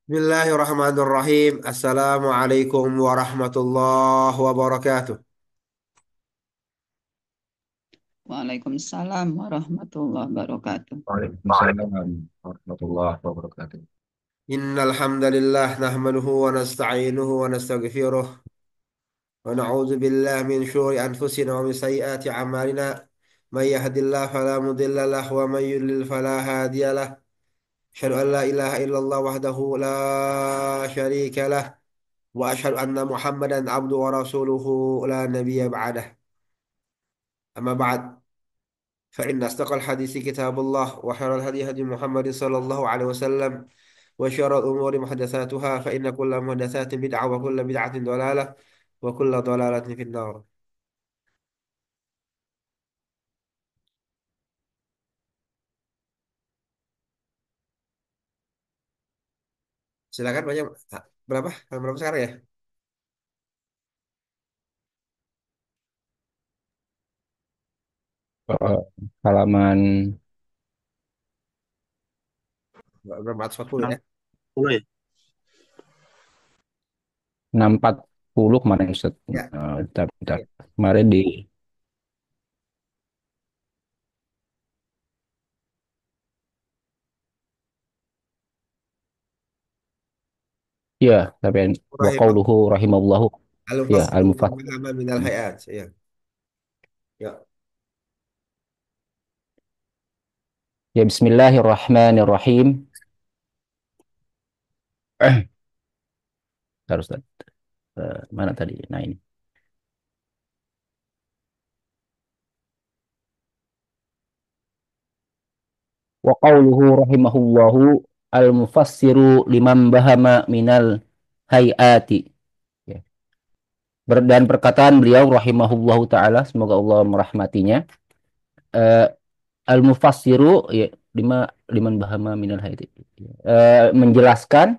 Bismillahirrahmanirrahim. Assalamualaikum warahmatullahi wabarakatuh. Waalaikumsalam warahmatullahi wabarakatuh. Waalaikumsalam warahmatullahi wabarakatuh. Innal hamdalillah nahmaduhu wa nasta'inuhu wa nastaghfiruh wa na'udzu billahi min syururi anfusina wa min sayyiati a'malina. May yahdihillahu fala mudilla lahu wa may yudlil fala hadiya lahu. Asyhadu an la ilaha illallah wahdahu la syarika lah wa asyhadu anna Muhammadan abduhu wa rasuluhu la nabiyya ba'dah. Amma ba'd. فإن أصدق الحديث كتاب الله وخير الهدي هدي محمد صلى الله عليه وسلم وشر الأمور محدثاتها فإن كل محدثات بدعة وكل بدعة ضلالة وكل ضلالة في النار. Silakan banyak berapa? Berapa sekarang ya? Eh, Halaman Berapa 440 ya? 60 ya? 640 kemarin Ustaz. Ya. Bentar. Ya. Kemarin di ya, tapi wa Rahimah qauluhu rahimallahu ya al-mufassiru al-mufassir. min minal hayat. Ya. Ya. Ya, bismillahirrahmanirrahim. Terus Ustaz. Mana tadi? Nah, ini. Wa qauluhu rahimahullahu al-mufassiru liman bahama minal hayati. Ya. Dan perkataan beliau rahimahullahu taala, semoga Allah merahmatinya. Eh, Al-mufassiru ya, liman bahama minal haidi. Menjelaskan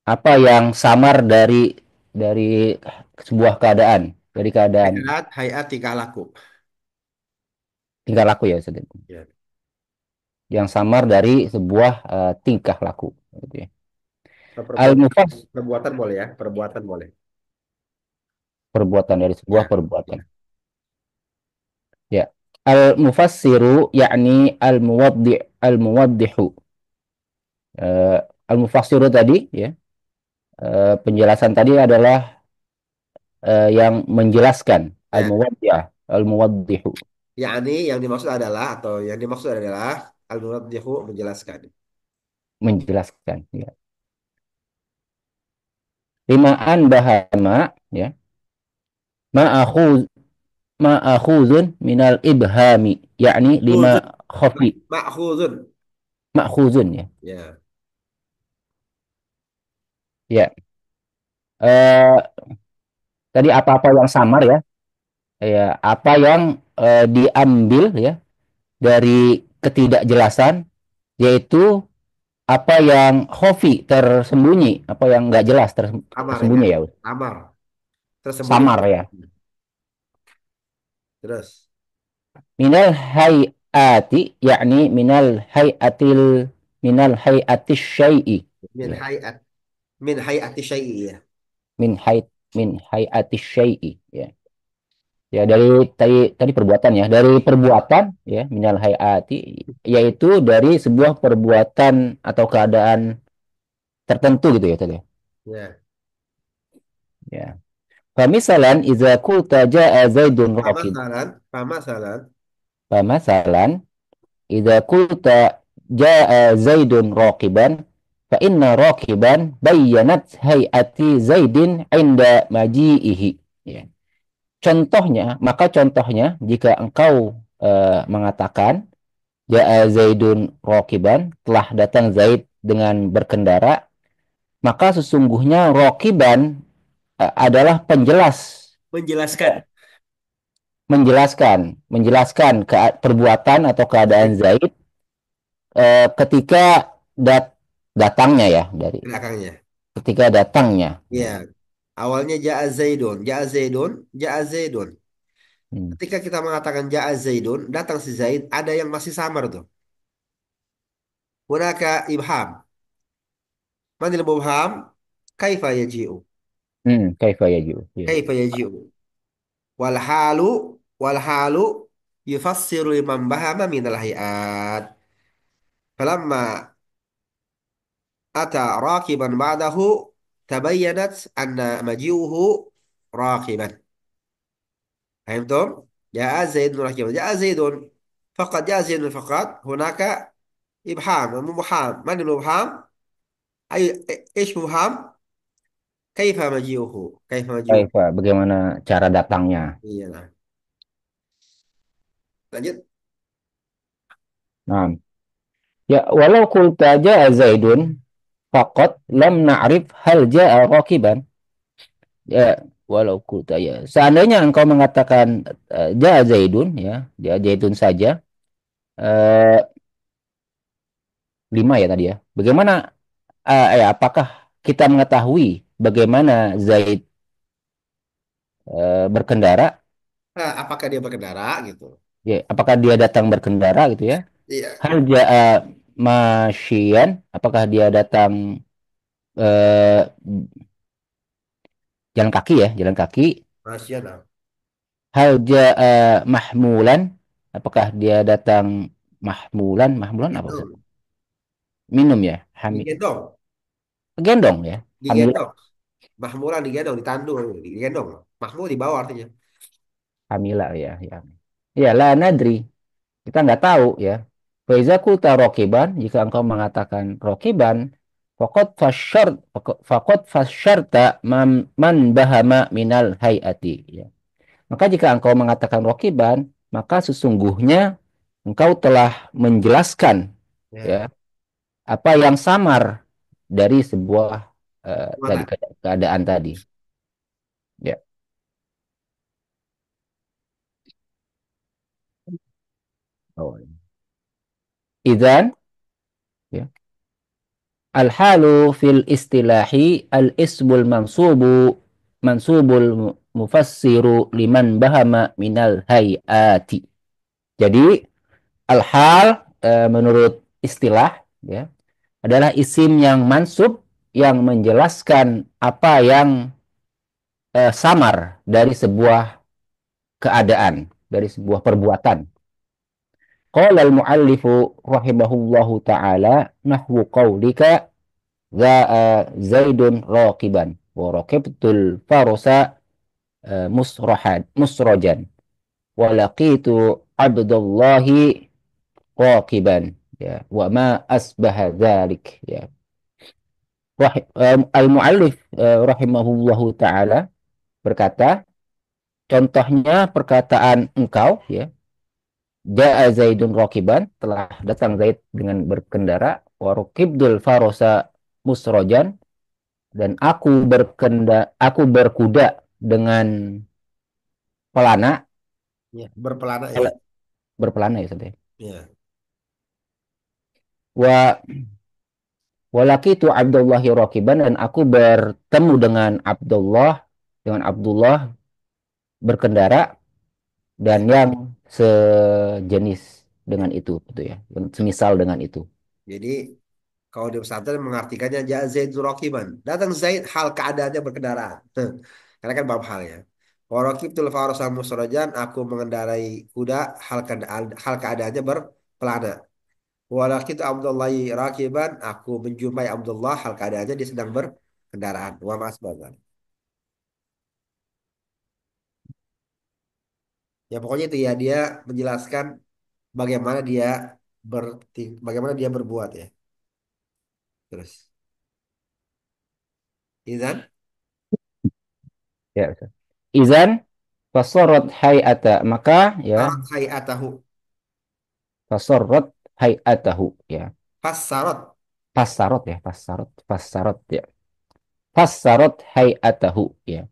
apa yang samar dari sebuah keadaan, dari keadaan Hayat, hayat tingkah laku. tingkah laku ya Ustaz. Ya. Yang samar dari sebuah tingkah laku gitu ya. Perbuatan, Al-mufass perbuatan boleh ya, perbuatan boleh. perbuatan dari sebuah Ya. perbuatan. Ya. Ya. Al-mufassiru yakni al-muwaddihu. Al-mufassiru tadi ya, penjelasan tadi adalah yang menjelaskan Ya. al-muwaddihu Yakni yang dimaksud adalah atau yang dimaksud adalah al-muwaddihu menjelaskan. menjelaskan ya. Limaan bahama ya, ma'akhuz ma'akhuzun minal ibhami yakni lima Khuzun. khafi Ma'khuzun. ma'khuzun ya. Ya. Ya, tadi apa-apa yang samar ya, ya apa yang diambil ya dari ketidakjelasan, yaitu apa yang khafi tersembunyi, apa yang nggak jelas Amar ya. tersembunyi ya, Amar. Tersembunyi. samar ya. Terus. Minal hayati yakni minal hayatis syai'i Min ya. hayat. Min hayati syai'i ya. min hay min hayatis syai'i ya. Ya, dari tadi perbuatan ya, dari perbuatan ya, minal hayati yaitu dari sebuah perbuatan atau keadaan tertentu gitu ya tadi Ya. ya. Famisalan iza qulta jaa zaidun raqib. Pamasalan. Pamasalan. Famasalan iza qulta jaa zaidun raqiban fa inna raqiban bayyanat hayati zaidin inda maji'ihi ya. Contohnya jika engkau mengatakan jaa zaidun raqiban, telah datang Zaid dengan berkendara, maka sesungguhnya raqiban adalah penjelas, Menjelaskan. menjelaskan perbuatan atau keadaan Zaid. Zaid ketika datangnya ya, dari Belakangnya. ketika datangnya ya. Ya. Awalnya ja'a Zaidun. Ja'a Zaidun. Ja'a Zaidun. Hmm. Ketika kita mengatakan ja'a Zaidun, datang si Zaid, ada yang masih samar tuh. Hunaka ibham. Manil mubham kaifa yaji'u. Kaifa yaji'u. Ya. Kaifa yaji'u. Wal halu yufassiru liman bahama minal hayat. Falamma ata rakiban ba'dahu tabayyanat anna maji'uhu rakiban. فهمتم؟ جاء زيد راكبا جاء زيد فقط جاء زيد فقط هناك إبهام مبهام من المبهام أي إيش مبهام كيف مجيئه كيف مجيئه Kaifa, bagaimana cara datangnya? iya nah. Lanjut. Nah, ya walau qulta ja'a Zaidun faqat lam na'rif hal ja'a rakiban. Ya, walau qulta ya. Seandainya engkau mengatakan ja'a Zaidun ya, ja'a Zaidun saja eh, lima ya tadi ya. Bagaimana apakah kita mengetahui bagaimana Zaid berkendara? Nah, apakah dia berkendara gitu. Ya, apakah dia datang berkendara gitu ya? Iya. Hal ja'a masyian, apakah dia datang eh, jalan kaki ya, jalan kaki. Rasional. Hal ja'a mahmulan, apakah dia datang mahmulan? Mahmulan apa Ustaz? Gendong. Minum ya, hamil. Digendong. Gendong ya, hamilan, Digendong. Mahmulan digendong, ditandu, digendong. Mahmul di bawah artinya. hamila ya, ya. Ya, la nadri. Kita nggak tahu ya. Faiza kulta rokiban, jika engkau mengatakan rokiban, fakot fasyarta man bahama minal hayati. Ya. Maka jika engkau mengatakan rokiban, maka sesungguhnya engkau telah menjelaskan Ya. ya apa yang samar dari sebuah tadi Mana? keadaan tadi. Ya. Oh. Idzan ya. Al-halu fil istilahi al-ismul mansubul mufassiru liman bahama minal hayati. Jadi al-hal menurut istilah ya adalah isim yang mansub yang menjelaskan apa yang samar dari sebuah keadaan, dari sebuah perbuatan. Qala al-muallifu rahimahullahu taala nahwu qaulika zaidun raqiban wa raqibtul farasa musrojan wa laqitu abdullahi raqiban ya wa ma asbaha dzalik ya. Al-muallif rahimahullahu taala berkata, contohnya perkataan engkau ya, Ja'a Zaidun rakiban, telah datang Zaid dengan berkendara, wa rukibdul farosa musrojan, dan aku berkuda dengan pelana, Ya. Berpelana ya. berpelana ya saudara. Ya. Wa walakitu Abdullahi rakiban, dan aku bertemu dengan Abdullah berkendara dan yang sejenis dengan itu gitu ya, semisal dengan itu. Jadi kalau di pesantren mengartikannya ja Zaid Zurakiban. Datang Zaid hal keadaannya berkendaraan. Karena kan bab hal ya. Warakibtul farasa musrajan, aku mengendarai kuda hal keadaannya berpelana. Walakitu Abdullahi rakiban, aku menjumpai Abdullah hal keadaannya dia sedang berkendaraan. Wa mas banget. Ya pokoknya itu ya dia menjelaskan bagaimana dia bagaimana dia berbuat ya. Terus. Izan, Ya, Ustaz. Izan fasorot hayata, maka ya tarat hayatahu. fasorot hayatahu ya. Fassarot. Fasarot ya. Fasarot hayatahu ya.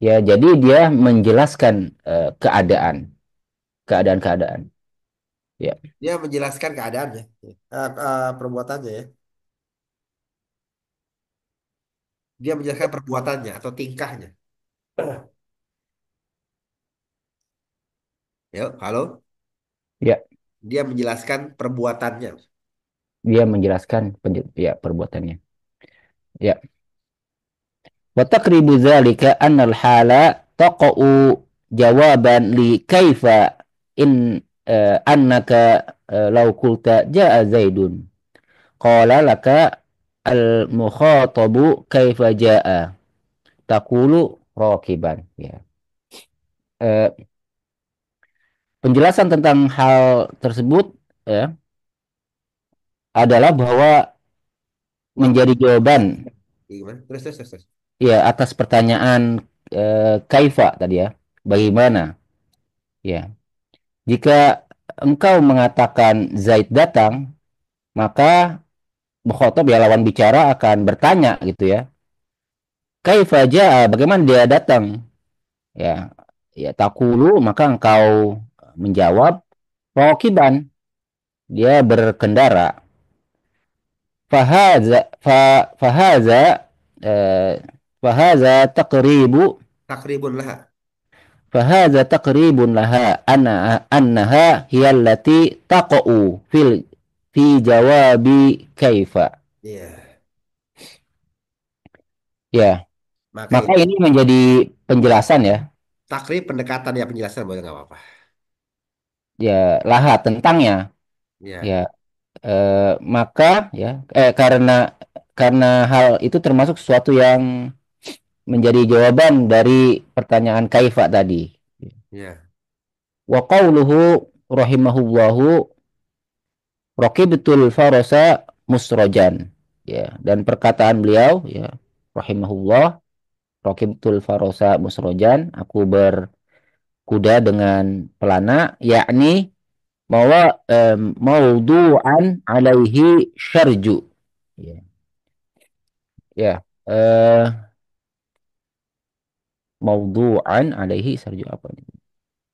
Ya, jadi dia menjelaskan keadaan-keadaan. Ya, Dia menjelaskan keadaannya, perbuatannya ya. Dia menjelaskan perbuatannya atau tingkahnya. Yuk, halo. ya, Dia menjelaskan perbuatannya. dia menjelaskan ya perbuatannya. Ya. Wa taqribu dzalika anna al-hala taqa'u jawaban li kaifa in annaka law qulta jaa Zaidun qala laka al-mukhatabu kaifa jaa taqulu rakiban ya. Eh, Penjelasan tentang hal tersebut ya adalah bahwa Waktu menjadi jawaban gimana? Terus. ya atas pertanyaan kaifa tadi ya bagaimana ya jika engkau mengatakan Zaid datang maka mukhatab ya lawan bicara akan bertanya gitu ya kaifa jaa bagaimana dia datang ya ya takulu maka engkau menjawab rakiban dia berkendara fahaza eh, fahaza taqribu Takribun lah. فهذا تقريب لها أنها هي التي تقع في جواب كيف Iya. ya Maka maka ini ini menjadi penjelasan ya takrib pendekatan ya penjelasan boleh nggak apa-apa. ya laha tentangnya Iya. ya maka ya karena hal itu termasuk sesuatu yang menjadi jawaban dari pertanyaan kaifa tadi Iya. wa qauluhu rahimahullahu Raqibtul farasa musrojan. Ya, dan perkataan beliau ya rahimahullah Raqibtul farasa musrojan, aku berkuda dengan pelana yakni bahwa maudu'an alaihi syarju. Ya, ya. Maudu'an alaihi syarju apa ini?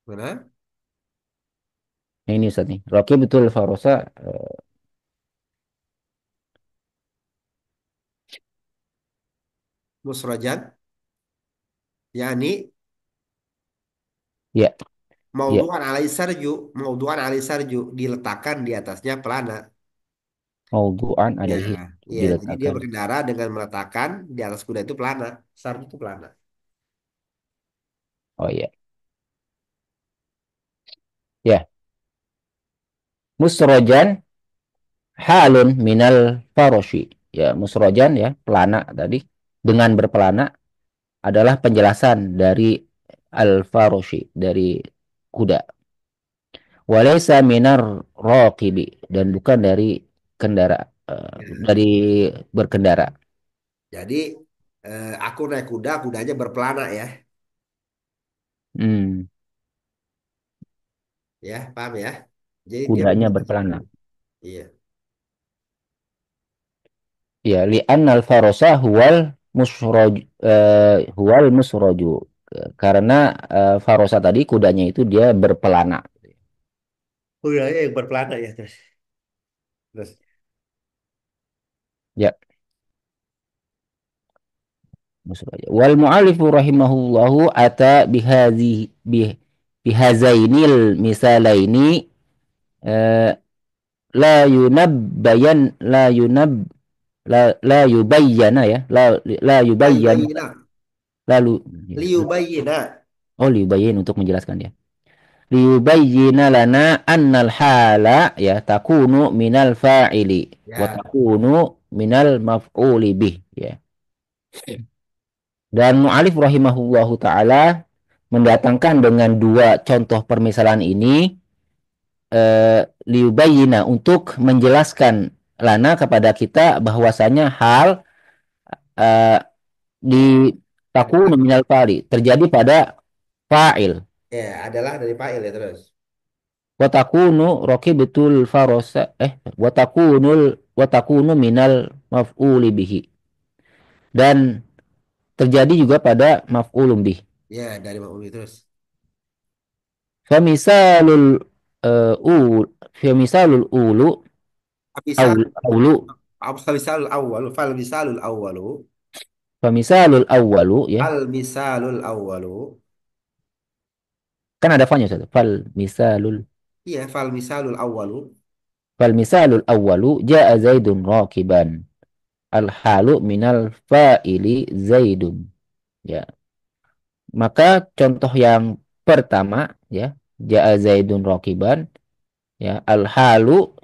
Mana? Ini Ustaz nih. Raqibtul farasa Musrojan. Yani ya, ya. mauduan alai sarju diletakkan di atasnya pelana. Maudu'an Ya, alaihi ya. Jadi dia diletakkan. berkendara dengan meletakkan di atas kuda itu pelana. Sarju itu pelana. Oh ya. Ya, musrojan halun minal faroshi. Ya, musrojan ya, pelana tadi. Dengan berpelana adalah penjelasan dari al-faroshi, dari kuda. Walaysa minar raqibi. Dan bukan dari kendara, Ya. dari berkendara. Jadi aku naik kuda, kudanya berpelana ya. Hmm, Ya, paham ya? Jadi dia kudanya menjelaskan seperti berpelana. itu. Iya. Ya, li'annal farosa huwal musroju. Karena farosa tadi kudanya itu dia berpelana. Kudanya yang berpelana ya terus. Terus. Ya, Masuk aja. Wal mu'alifu rahimahullahu ata bihazainil misalaini eh, la yubayyana ya la yubayyan Aybayina. lalu ya, Liubayina. oh liyubayyin untuk menjelaskan dia liyubayyina lana annal hala ya takunu minal fa'ili wa Ya. takunu minal maf'uli bih ya. Dan mu'alif rahimahullahu ta'ala mendatangkan dengan dua contoh permisalan ini liubayina untuk menjelaskan lana kepada kita bahwasanya hal eh, di takunu Adalah. minal fa'li terjadi pada fa'il Ya, adalah dari fa'il ya terus. wa takunu raqibatul farosa wa takunu minal maf'uli bihi dan terjadi juga pada maf'ulun bih. Ya, dari ma'uli terus. Famisalul famisalul ulu Misal, aulu misalul awwalu, fal misalul awwalu, famisalul awwalu ya fal misalul awwalu. kan ada fanya Ustaz. Iya, fal misalul awwalu. Fal misalul awwalu jaa Zaidun rakiban al-halu minal fa'ili Zaidun. Ya. Maka contoh yang pertama ya, ja'a Zaidun rakiban ya, al-halu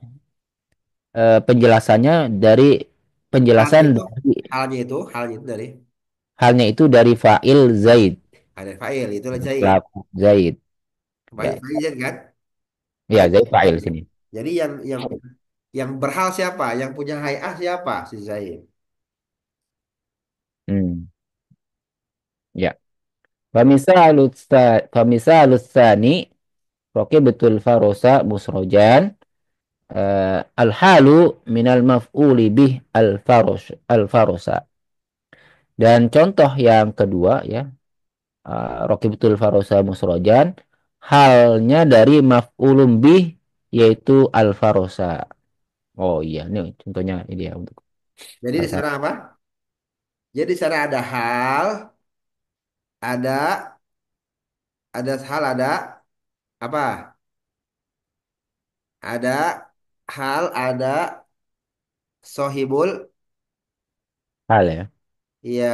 penjelasannya dari Halnya penjelasan itu, dari halnya itu dari halnya itu dari fa'il Zaid, ada fa'il itulah Zaid. pelaku Zaid. Ya, Fa'il Zaid kan? ya Fa'il Zaid Zaid. fa'il sini. Jadi yang berhal siapa? Yang punya hayah siapa? Si Zaid. Hmm, ya. Famisalus tsani Roke betul farosa musrojan al-halu minal maf'uli bih al-farosa. Dan contoh yang kedua ya, Roke betul farosa musrojan halnya dari maf'ulun bih yaitu al-farosa. Oh iya, ini contohnya ini ya untuk Jadi di salah sana satu. apa? Jadi di sana ada hal, ada ada apa? Ada hal, ada sohibul. Hal ya. Iya,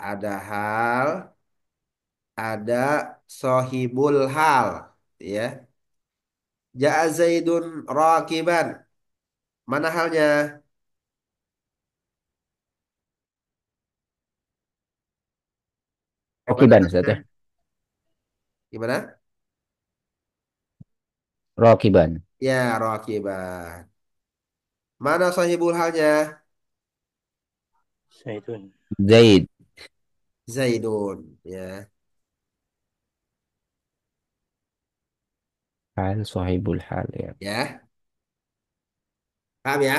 ada hal, ada sohibul hal. Ya. Ja'a Zaidun rakiban. Mana halnya? Mana Rokiban Ustaz ya. halnya? Gimana? Rokiban. Ya, rakiban. Mana sohibul halnya? Zaidun. Zaid. Zaidun. Ya, Hal sahibul hal ya. ya. Paham ya?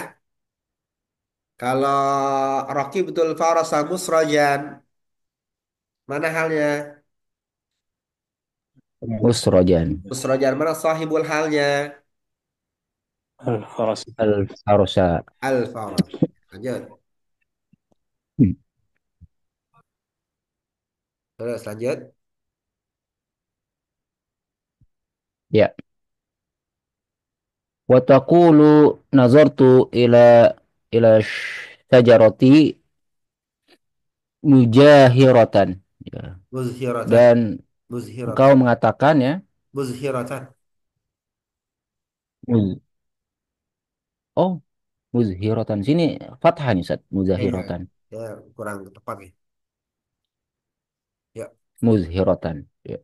Kalau Rocky betul farasa musrojan, mana halnya? Musrojan. Musrojan mana sahibul halnya? Al-Faras. Al-farosa. Al-faras. Lanjut. Hmm. Terus lanjut. Ya. Wa taqulu nazartu ila syajarati mujahiratan. Ya. Muzhiratan. Dan engkau Muzhiratan. mengatakan ya, Muzhiratan. muz oh, muzhiratan. Sini fathah nih, Ustaz. Iya. Muzahiratan. Ya, kurang tepat nih. Ya, Muzhiratan. Ya.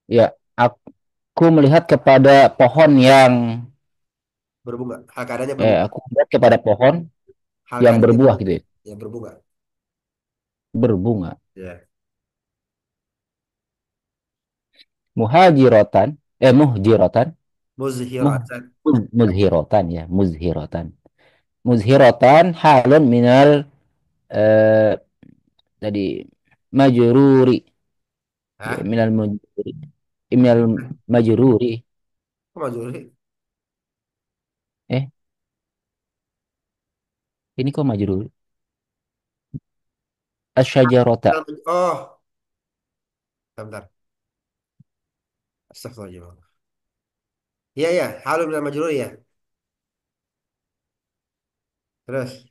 Ya, aku melihat kepada pohon yang berbunga. Hal keadaannya berbunga. aku melihat kepada pohon Hal yang keadaannya berbuah berbunga. gitu ya. Ya, berbunga. Berbunga. Ya. Muhajiratan, muhjiratan, muh, Muzhiratan. muzhiratan ya, muzhiratan. Muzhiratan halun minal eh, tadi majruri, ya, Hah? minal majruri, minal majruri. Kok maju? Eh, ini kok majruri? Asyajarota. Oh, bentar. Astagfirullahaladzim. Iya, iya. Halo, bilang majrur ya. Terus.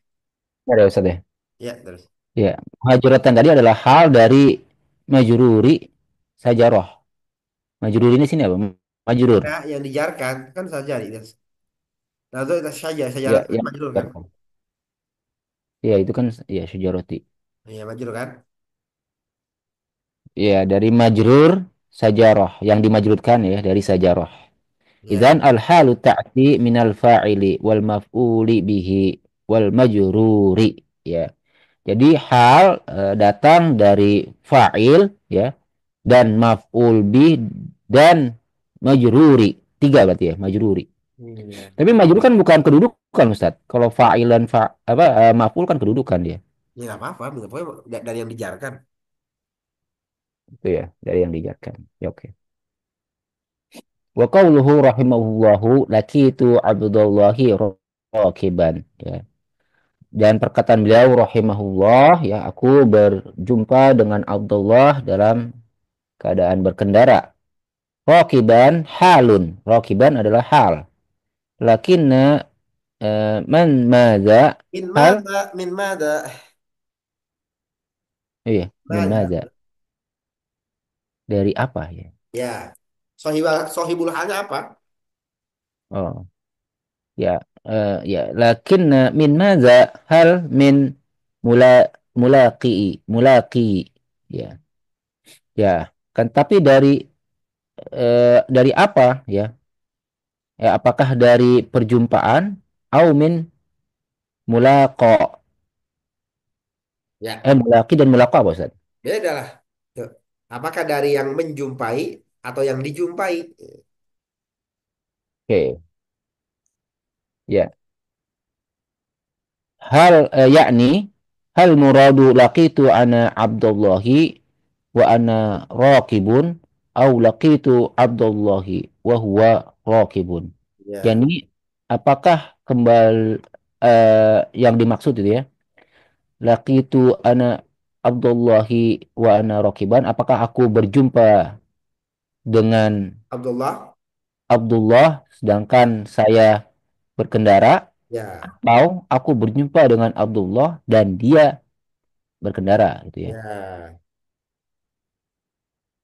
Ada ya, Ustaz ya? Ya, terus. Ya, muhajiratan tadi adalah hal dari majruri sajaroh. Majruri ini sini apa? Majrur. Enggak, yang dijarkan kan saja. Nah, itu saja. Sajarah Ya, kan yang majrur kan? ya itu kan ya syajaroti. Iya, majrur kan? Ya, dari majrur sajarah yang dimajrurkan ya dari sajarah. Ya. Idzan al-halu ta'ti minal fa'ili wal maf'uli bihi wal majruri ya. Jadi hal datang dari fa'il ya dan maf'ul bih dan majruri. Tiga berarti ya, majruri. Iya. Tapi majrur kan bukan kedudukan Ustaz. Kalau fa'il dan maf'ul kan kedudukan dia. Ya, nggak apa-apa. Pokoknya dari yang dijarkan. Itu ya, dari yang dijakan. Ya, oke. Wa qawluhu rahimahullahu lakitu Abdullahi rakiban ya. Dan perkataan beliau rahimahullah ya, aku berjumpa dengan Abdullah dalam keadaan berkendara. Rakiban halun. Rakiban adalah hal. Lakinna Man madza Min hal mada, min mada, iya min mada. madza dari apa ya? Ya. Sohibul halnya apa? Oh ya ya lakin min madza hal min mula mulaqi mulaqi ya ya kan tapi dari apa ya? Ya apakah dari perjumpaan au min mulaqa Ya, mulaqi dan mulaqa apa Ustaz? beda lah. Tuh. Apakah dari yang menjumpai atau yang dijumpai? Oke ya yakni hal muradu laqitu ana Abdullahi wa ana raqibun au laqitu Abdullahi wa huwa raqibun. Ya, Jadi apakah yang dimaksud itu ya? Laqitu ana Abdullahi wa ana raqiban. Apakah aku berjumpa dengan Abdullah. Abdullah sedangkan saya berkendara Ya, atau aku berjumpa dengan Abdullah dan dia berkendara gitu ya. ya.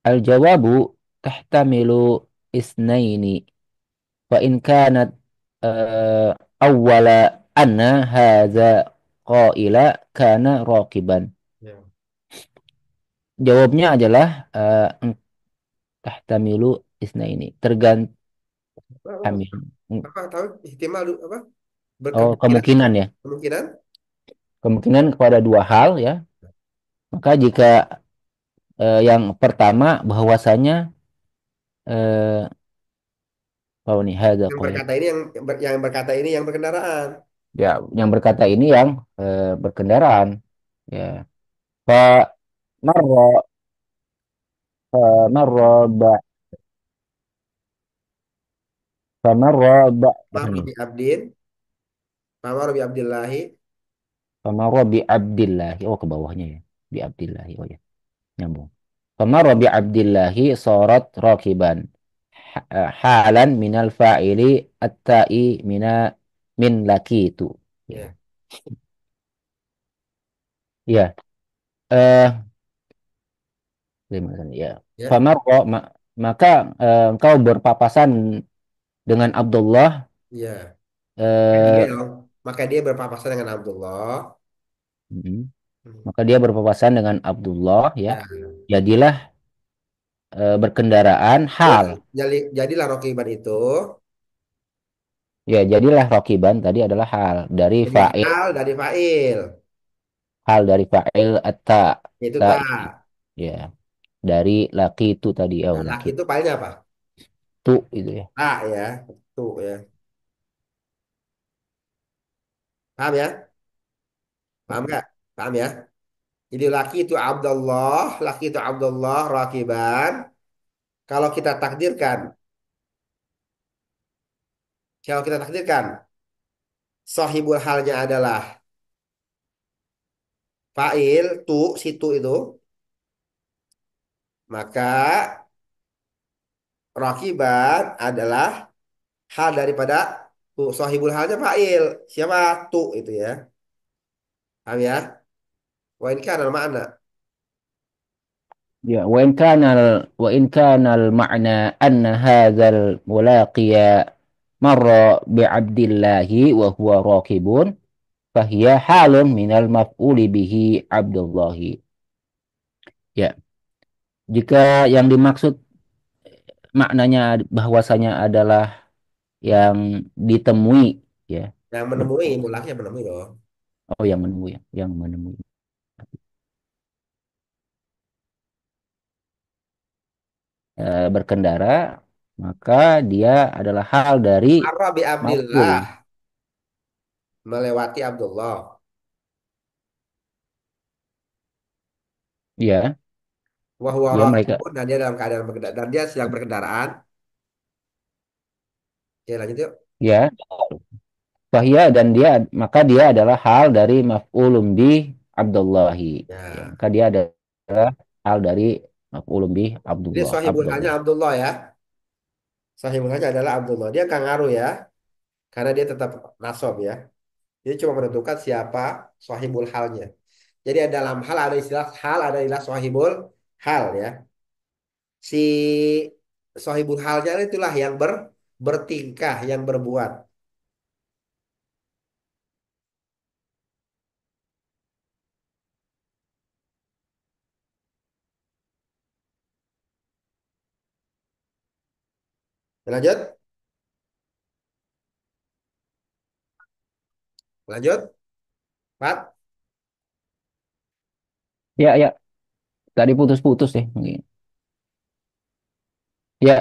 Al-jawabu tahtamilu isnaini wa in kanat awwala anna hadza qaila kana raqiban. Ya. Jawabnya adalah tahtamilu isnaini tergantung Apa, apa tahu ihtimal apa? oh Berkemungkinan apa? kemungkinan ya. Kemungkinan? Kemungkinan kepada dua hal ya. Maka jika yang pertama bahwasanya eh apa nih hadza Yang qail. berkata ini yang berkata ini yang berkendaraan. Ya, yang berkata ini yang berkendaraan. Ya. Fa marra marra ba fa marra ba apa Marra nih? bi Abdin, Marra bi Abdillahi. Fa marra bi Abdillahi. Oh, ke bawahnya ya. Bi Abdillahi. Oh ya, nyambung. Fa marra bi Abdillahi sarat rakiban. Halan minal fa'ili at-ta'i min lakitu. Ya. Ya, Ya. Eh gimana nih? Ya. Fa ya, marra maka engkau berpapasan dengan Abdullah ya. Dia eh, dong. Maka dia berpapasan dengan Abdullah. mm, Hmm. maka dia berpapasan dengan Abdullah ya. Ya. Jadilah berkendaraan Jadilah, hal. jadilah Rokiban itu Ya, jadilah rokiban tadi adalah hal dari jadi fa'il, hal dari fa'il. hal dari fa'il atta Itu ta tak. ya dari laki itu tadi oh Nah, laki laki itu fa'ilnya apa? itu itu ya. Tak ya. Tuh ya. Paham ya? Paham nggak? Paham ya? Jadi laki itu Abdullah, Rakiban. Kalau kita takdirkan, kalau kita takdirkan, sahibul halnya adalah fa'il, situ itu, maka Rakiban adalah hal daripada sahibul halnya fa'il. Siapa? Itu ya. Paham ya? Wah ini kan ada makna. Ya, wa in kana al ma'na anna hadzal mulaqiya marra bi Abdillahi wa huwa raqibun fahiya halun minal maf'uli bihi Abdullahi. Ya, jika yang dimaksud maknanya bahwasanya adalah yang ditemui ya. Yang menemui, mulaknya menemui loh. Oh, yang menemui, yang menemui berkendara, maka dia adalah hal dari Marra bi maf'ul. Abdillah. Melewati Abdullah. Ya, Wahwa dia mereka rakibun dan dia dalam keadaan dan dia sedang berkendaraan. Oke lanjut yuk. ya Fahya dan dia maka dia adalah hal dari maf'ulun bi Abdullahi. Ya, Ya. maka dia adalah hal dari maf'ulun bi Jadi Abdullah. sahibul halnya Abdullah. Abdullah ya. Sahibul halnya adalah Abdullah. Dia nggak ngaruh ya. karena dia tetap nasab ya. Dia cuma menentukan siapa sahibul halnya. Jadi dalam hal ada istilah hal, ada istilah sahibul hal ya. Si sahibul halnya itulah yang bertingkah, yang berbuat. Lanjut, lanjut, Pak. Ya, ya. Tadi putus-putus deh. Ya,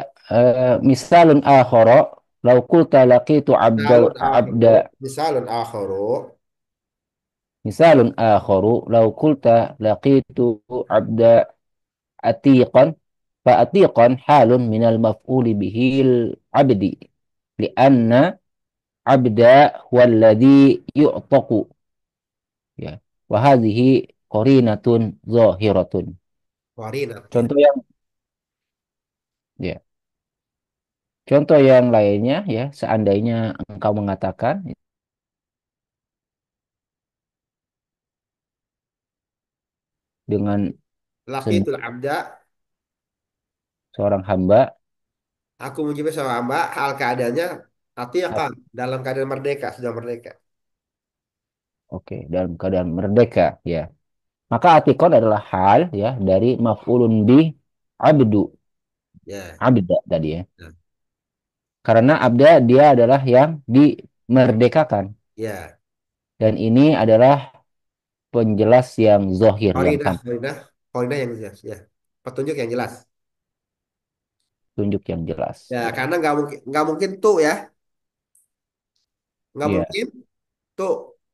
misalun akhara law qulta laqitu Misalun akharu, abda misalun akharu. misalun akharu law qulta laqitu abda atiqan fa atiqan halun minal maf'uli bihil abdi lianna abda huwa alladhi yu'taqu ya wa hadhihi qarinatun zahiratun. Warinat ya. Contoh yang ya, contoh yang lainnya ya, seandainya engkau mengatakan dengan Laqitul abda, seorang hamba. aku menjumpai seorang hamba, hal keadaannya atiqan, dalam keadaan merdeka, sudah merdeka. Oke, dalam keadaan merdeka ya. Maka atikon adalah hal ya dari maf'ulun bi abdu, Ya, abda tadi ya. ya, Karena abda dia adalah yang dimerdekakan ya. dan ini adalah penjelas yang zohir yang Qarinah, tampak, qarinah, qarinah yang jelas ya. Petunjuk yang jelas. tunjuk yang jelas Ya, ya. karena nggak mungkin tuh ya, nggak Iya. mungkin tuh,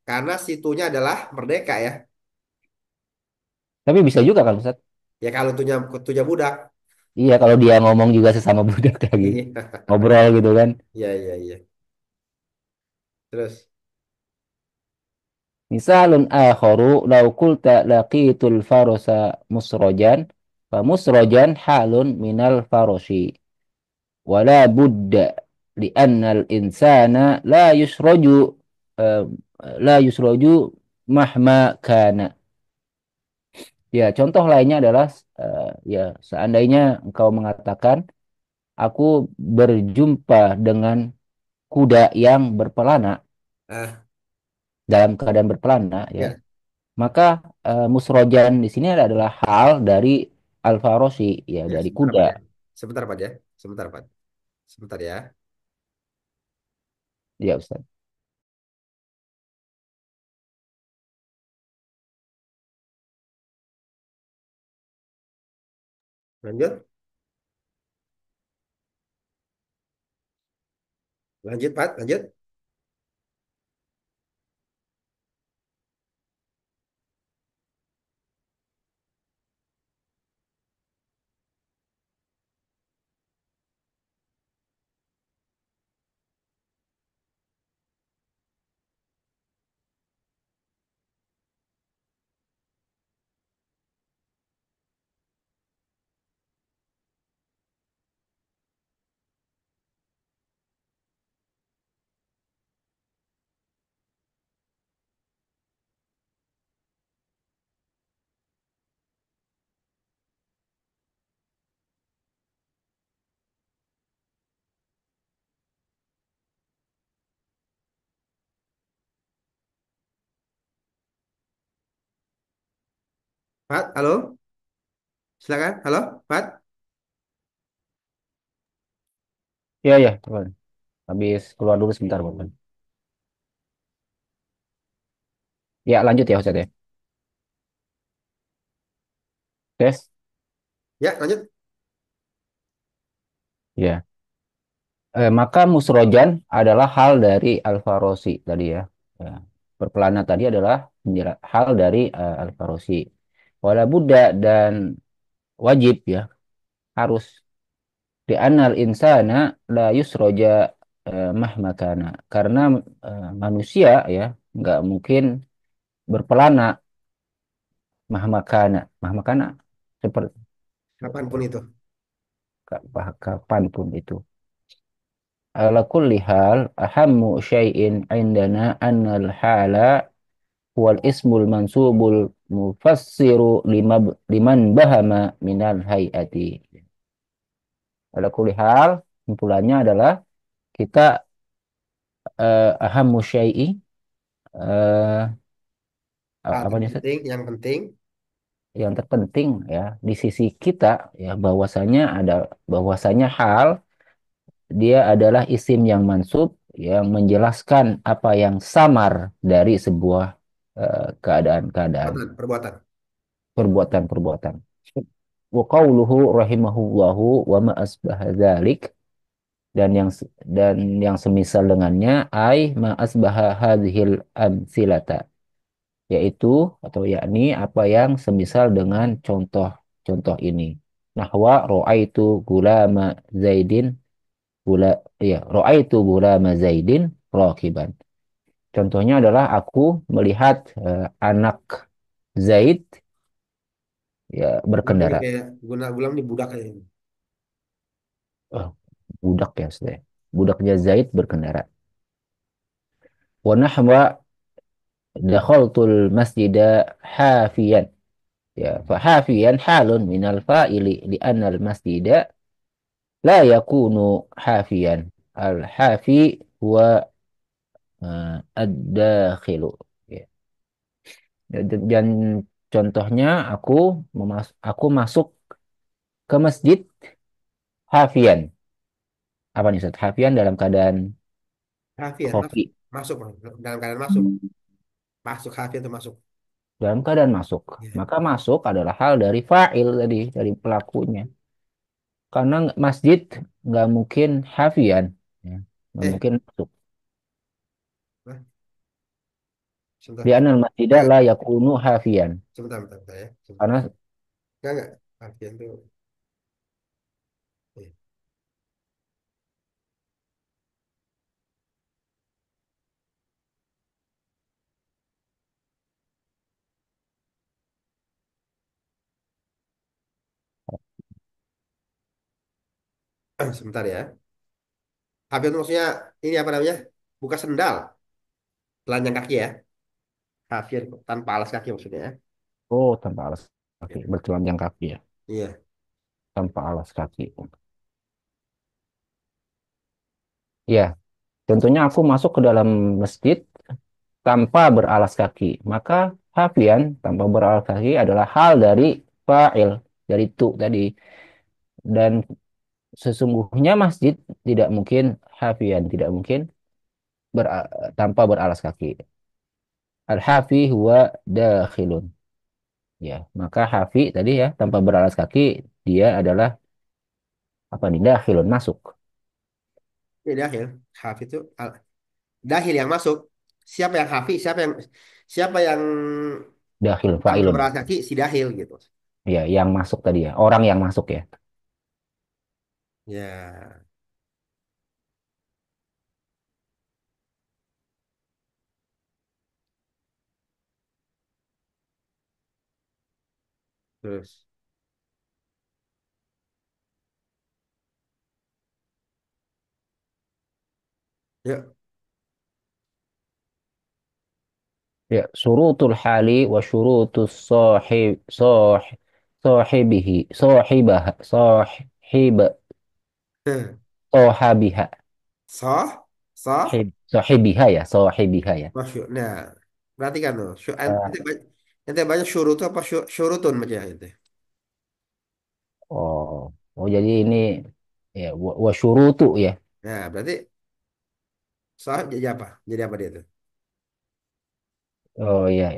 karena situnya adalah merdeka ya. Tapi bisa juga kan Ustaz? Ya kalau tuhnya tuhnya budak. Iya, kalau dia ngomong juga sesama budak lagi. Iya, Ngobrol gitu kan. iya, iya, iya. Terus, Misalun akharu law qulta laqitul farasa musrojan fa musrojan halun minal faroshi. ولا بد لأن الإنسان آه، لا يسرج مهما كان. Ya, contoh lainnya adalah ya seandainya engkau mengatakan aku berjumpa dengan kuda yang berpelana ah, dalam keadaan berpelana ya, ya, maka musrojan di sini adalah hal dari alfarosi ya ya, dari sebentar kuda. Pak ya. Sebentar Pak ya. Sebentar Pak. Sebentar ya. Ya Ustaz. Lanjut. Lanjut Pak, lanjut. Pak, halo. Silakan. Halo, Pak. Ya ya, teman. Habis keluar dulu sebentar, Bapak. Ya, lanjut ya Ustaz ya. Tes. Ya, lanjut. Ya. Maka musrojan adalah hal dari Al-Farosi tadi ya. Ya. Perpelana tadi adalah hal dari Al-Farosi. Wala Buddha dan wajib ya harus di anal insana la yusroja mahmakana. Karena manusia ya nggak mungkin berpelana mahmakana. Mahmakana seperti Kapanpun itu. kapanpun itu. ala kulli hal ahammu syai'in indana annal hala wal ismul mansubul mufassiru liman bahama minal hayati. Ala kulli hal, kumpulannya adalah kita ahammu syai'i Hal apa nih Ustaz? terpenting, yang penting. Yang terpenting ya di sisi kita ya bahwasanya hal dia adalah isim yang mansub yang menjelaskan apa yang samar dari sebuah keadaan-keadaan Perbuatan. perbuatan-perbuatan. Wa qauluhu rahimahullahu wa ma asbaha dzalik dan yang semisal dengannya ai ma asbaha hadhil amsilata yaitu atau yakni apa yang semisal dengan contoh-contoh ini. Nahwa ro'aitu gulama Zaidin gula ya ro'aitu gulama Zaidin rakiban. Contohnya adalah aku melihat anak Zaid ya Budak ini berkendara. kayak guna gulam di budak kayak ini. Oh, budak ya sudah. Budaknya Zaid berkendara. Wa nahwa dakhaltul masjida hafiyan. Ya, fa hafiyan halun minal fa'ili li'anna al-masjida la yakunu hafiyan. Al-hafi huwa ad-dakhilu. Ya. Dan contohnya aku masuk ke masjid hafian. Apa nih Ustaz? Hafian dalam keadaan Hafian masuk. kopi. Masuk, dalam keadaan masuk. Masuk hafian itu masuk. Dalam keadaan masuk. Ya. Maka masuk adalah hal dari fa'il tadi, dari pelakunya. Karena masjid nggak mungkin hafian. Ya. Nggak Eh, mungkin masuk. nah, sebentar. Li'anna al-masjida Enggak, la yakunu hafian. sebentar ya. Sebentar. Karena, Enggak. Hafian itu. Eh, sebentar ya. Hafian itu maksudnya ini apa namanya? Buka sendal, telanjang kaki ya. Hafian tanpa alas kaki maksudnya ya. oh tanpa alas kaki. Ya. Bertelanjang kaki ya. Iya. Tanpa alas kaki. Ya, contohnya aku masuk ke dalam masjid tanpa beralas kaki. Maka hafian tanpa beralas kaki adalah hal dari fa'il, dari tu tadi. Dan sesungguhnya masjid tidak mungkin hafian, tidak mungkin ber- tanpa beralas kaki. Al-hafi huwa dakhilun. Ya, maka hafi tadi ya tanpa beralas kaki dia adalah apa nih? Dakhilun masuk. Ini dahil. Hafiz itu dahil yang masuk. Siapa yang hafiz? Siapa yang Dakhil tanpa fa'ilun. beralas kaki? Si dahil gitu. Ya, yang masuk tadi ya. Orang yang masuk ya. Ya. Terus. Yuk. Ya, syurutul hali wa syurutus sahibihi sahibah sahib sahabiha Soh. Soh. sahibiha ya sahibiha ya. Masyuk. Nah. Perhatikan tuh. Eh, Ente banyak syurut tuh apa syurutun baca ente. oh oh jadi ini ya wa syurutu ya. Nah, berarti soh jadi apa? Jadi apa dia tuh? Oh ya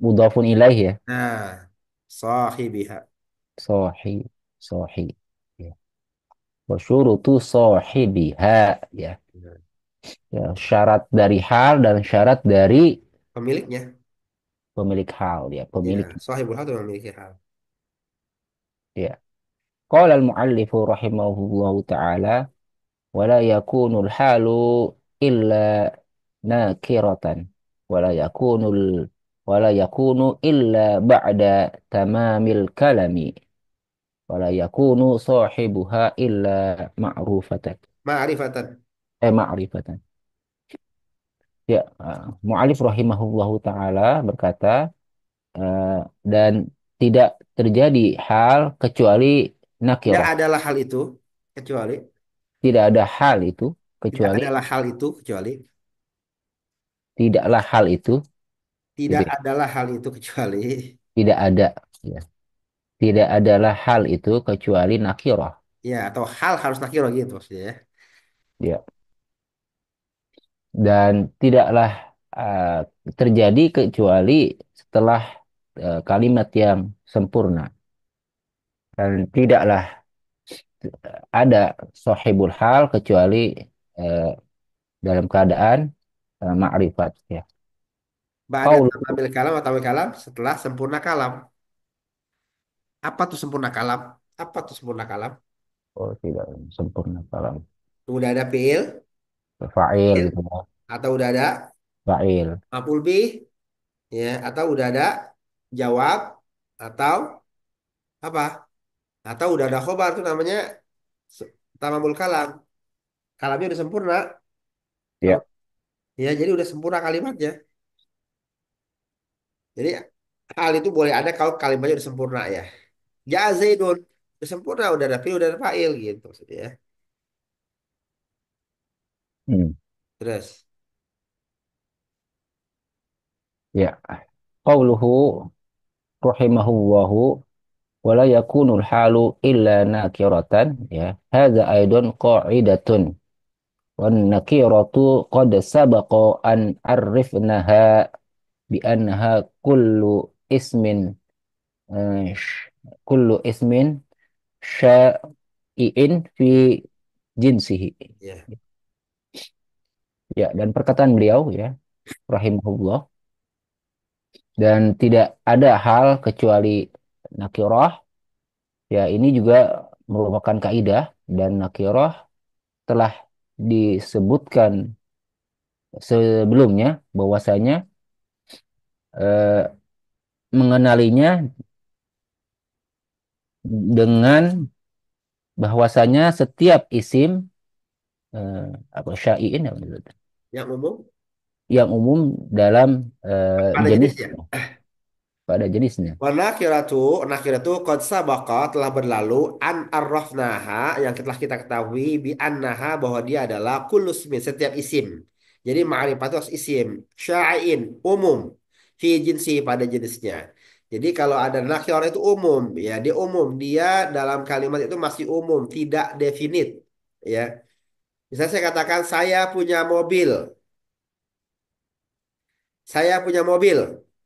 mudhafun ilaih ya. Nah. Sahibiha. Sahi sahi ya. Wa syurutu sahibiha ya. Nah, Ya, syarat dari hal dan syarat dari pemiliknya. pemilik hal ya, pemilik Ya. Sahibul hal itu memiliki hal. ya. Qala al-muallif rahimahullahu taala wala yakunul halu illa nakiratan wala yakunul wala yakunu illa ba'da tamamil kalami wala yakunu sahibuha illa ma'rufatan. Ma'rifatan. Ma'rifatan. Ya, mu'alif rahimahullahu taala berkata, eh, dan tidak terjadi hal kecuali Tidak nakirah. adalah hal itu kecuali. Tidak ada hal itu Tidak kecuali adalah hal itu kecuali. tidaklah hal itu, gitu Tidak ya. adalah hal itu kecuali. Tidak ada, ya. Tidak adalah hal itu kecuali nakirah. Ya, atau hal harus nakiro gitu maksudnya ya. Ya. Dan tidaklah eh, terjadi kecuali setelah kalimat yang sempurna. Dan tidaklah ada sahibul hal kecuali eh, dalam keadaan ma'rifat, ya. Ba'da Qaul tamamil kalam atau kalam setelah sempurna kalam. Apa tuh sempurna kalam? Apa tuh sempurna kalam? oh, tidak sempurna kalam. Udah ada fiil, Fa'il fiil, gitu ya. atau udah ada Fa'il. maf'ul bih, ya, atau udah ada jawab, atau apa? Atau udah ada khobar tuh namanya se- tamamul kalam. Kalamnya udah sempurna. Tahu? Ya. Ya, jadi udah sempurna kalimatnya. Jadi hal itu boleh ada kalau kalimatnya udah sempurna ya. Ja Zaidun udah sempurna, udah ada fiil, udah ada fa'il gitu maksudnya ya. Hmm. Terus Ya. Qauluhu rahimahullahu wala yakunul halu illa nakiratan, ya. Hadza aidon qa'idatun. Wan nakiratu qad sabaqa an arifnaha bi annaha ismin eh, sh- kullu ismin syai'in fi jinsihi. ya, Ya, dan perkataan beliau, ya, rahimahullah, dan tidak ada hal kecuali nakirah, ya, ini juga merupakan kaidah, dan nakirah telah disebutkan sebelumnya bahwasanya eh, mengenalinya dengan bahwasanya setiap isim eh, apa syai'in apa itu, yang umum yang umum dalam pada jenis jenisnya. pada jenisnya. Wa nakiratu qad sabaqa telah berlalu an arrafnaha yang telah kita ketahui bi annaha bahwa dia adalah kullu ismin setiap isim. Jadi ma'rifat itu harus isim, sya'in umum fi jinsi pada jenisnya. Jadi kalau ada nakirah itu umum, ya dia umum, dia dalam kalimat itu masih umum, tidak definit, ya. Misalnya saya katakan saya punya mobil. Saya punya mobil.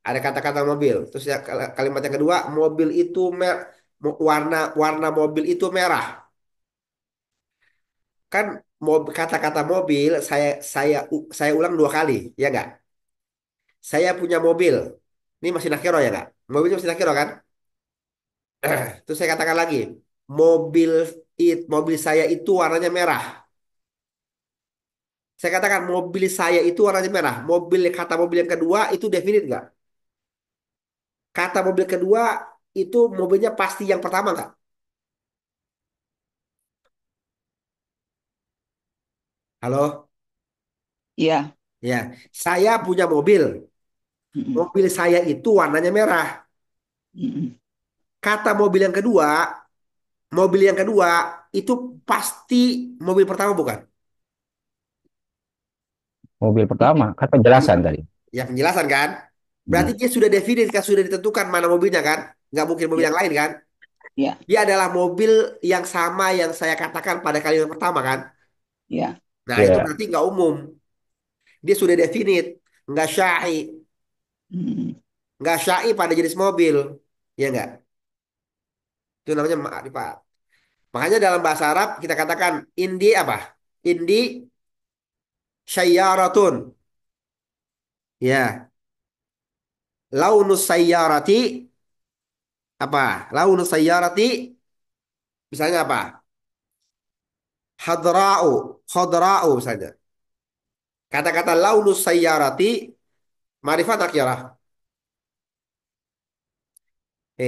Ada kata-kata mobil. Terus ya, kalimat yang kedua, mobil itu warna warna mobil itu merah. Kan kata-kata mobil saya ulang dua kali, ya enggak? Saya punya mobil. Ini masih nakiro ya enggak? Mobilnya masih nakiro kan? Terus saya katakan lagi, mobil saya itu warnanya merah. Saya katakan mobil saya itu warnanya merah. Kata mobil yang kedua itu definit enggak? Kata mobil kedua itu mobilnya pasti yang pertama enggak? Halo? Ya. Ya, saya punya mobil. Mm-mm. Mobil saya itu warnanya merah. Mm-mm. Kata mobil yang kedua itu pasti mobil pertama bukan? Mobil Iya. pertama kan penjelasan Iya. tadi. Ya penjelasan kan? Berarti Hmm. dia sudah definit kan, sudah ditentukan mana mobilnya kan? Nggak mungkin mobil Ya. yang lain kan? Ya. Dia adalah mobil yang sama yang saya katakan pada kalimat pertama kan? Ya. Nah itu Ya. berarti nggak umum. Dia sudah definit, nggak syai, Mm-mm. nggak syai pada jenis mobil, ya nggak? Itu namanya ma'rifat. Makanya dalam bahasa Arab kita katakan indi apa? Indi sayyaratun. Ya, launus sayyarati apa? Launus sayyarati misalnya apa? Hadra'u, khadra'u misalnya. Kata-kata launus sayyarati marifat nakirah.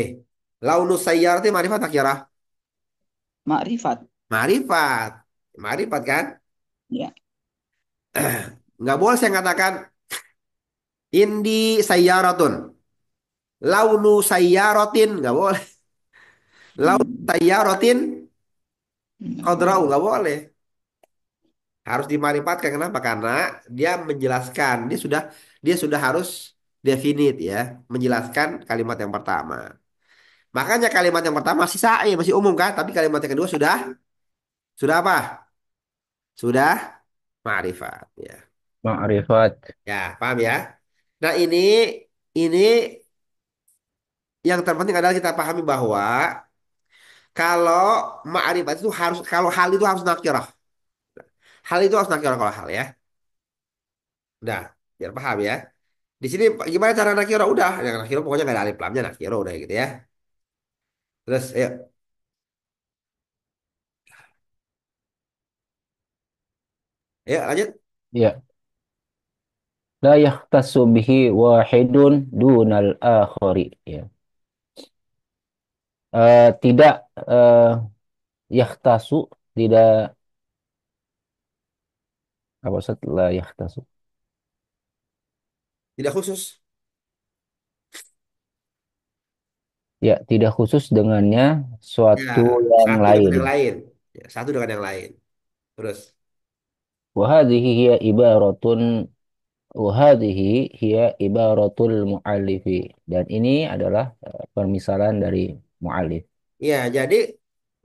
Eh, launus sayyarati marifat nakirah. Makrifat. Marifat. Ma'rifat kan? Ya. Nggak boleh saya katakan indi sayyaratun. Launu sayyaratin nggak boleh. Launu Hmm. sayyaratin Nggak qadra'u boleh. nggak boleh. Harus dimarifatkan. Kenapa? Karena dia menjelaskan. Dia sudah harus definite ya, menjelaskan kalimat yang pertama. Makanya kalimat yang pertama masih sa'i, masih umum kan? Tapi kalimat yang kedua sudah apa? Sudah ma'rifat ya. Ma'rifat. Ya, paham ya? Nah, ini yang terpenting adalah kita pahami bahwa kalau ma'rifat itu harus, kalau hal itu harus nakirah. Hal itu harus nakirah kalau hal ya. Udah, biar paham ya. Di sini gimana cara nakirah? Udah, yang nakirah pokoknya nggak ada alif lamnya, nakirah udah gitu ya. Terus, ayo, ayo lanjut. Ya. La yahtassu bihi wahidun dunal akhari. Ya. Tidak yahtasu, tidak apa setelah yahtasu. Tidak khusus. Ya, tidak khusus dengannya Ya, suatu yang satu dengan lain. yang lain. Ya, satu dengan yang lain. Terus, Wahadihi hiya ibaratun wahadihi hiya ibaratul mu'allifi. Dan ini adalah permisalan dari mu'allif. ya, jadi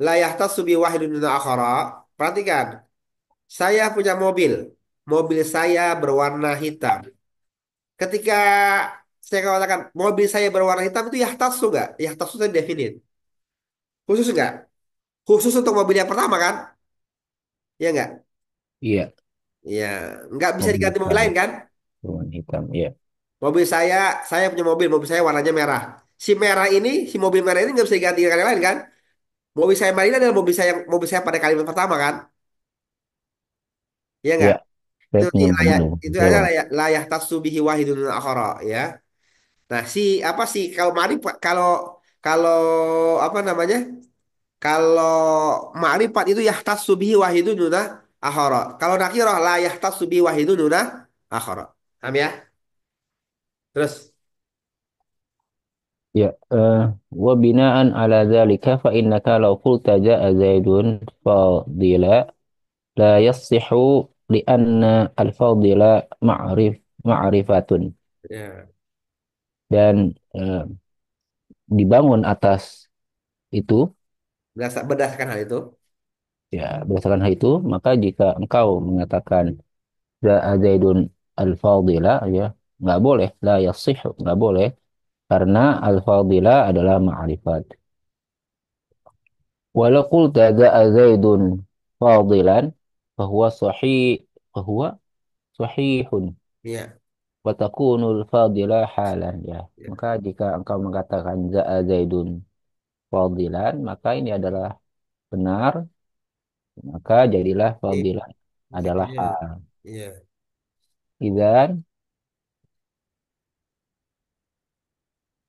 layah tasubi wahidun min akhara. Perhatikan, saya punya mobil. Mobil saya berwarna hitam. Ketika saya katakan mobil saya berwarna hitam itu yahtasu nggak? Yahtasu itu definite. Khusus nggak? Khusus untuk mobil yang pertama kan? Ya nggak? Iya, Ya, nggak bisa mobil diganti mobil saya lain kan? berwarna hitam. Iya, Mobil saya punya mobil saya warnanya merah. Si merah ini, si mobil merah ini nggak bisa diganti dengan yang lain kan? Mobil saya merah ini adalah mobil saya pada kalimat pertama kan? Iya iya. nggak? Itu nanti Statement layak, benar. itu ada Betul. layak tasubihi wahidun akhara ya. Nah, si apa sih kalau ma'rifat, kalau kalau apa namanya? Kalau ma'rifat itu yahtassu bihi wahidun duna akhara. Kalau nakirah la yahtassu bihi wahidun duna akhara. Paham ya? Terus Ya, wa bina'an ala dzalika fa innaka law qulta ja'a Zaidun fadila la yassihu li anna al-fadila ma'rifatun. ya, Dan dibangun atas itu, berdasarkan hal itu, ya berdasarkan hal itu, maka jika engkau mengatakan ja'a Zaidun al-fadila, ya nggak boleh, la yassihu, nggak boleh, karena al-fadila adalah ma'rifat. Walau qulta ja'a Zaidun fadilan fahuwa sahih fahuwa sahihun iya, wa takunul fadila halan, ya. ya. Maka jika engkau mengatakan ja'a Zaidun fadilan, maka ini adalah benar, maka jadilah Ini fadilah adalah jadinya, hal. iya, Idzan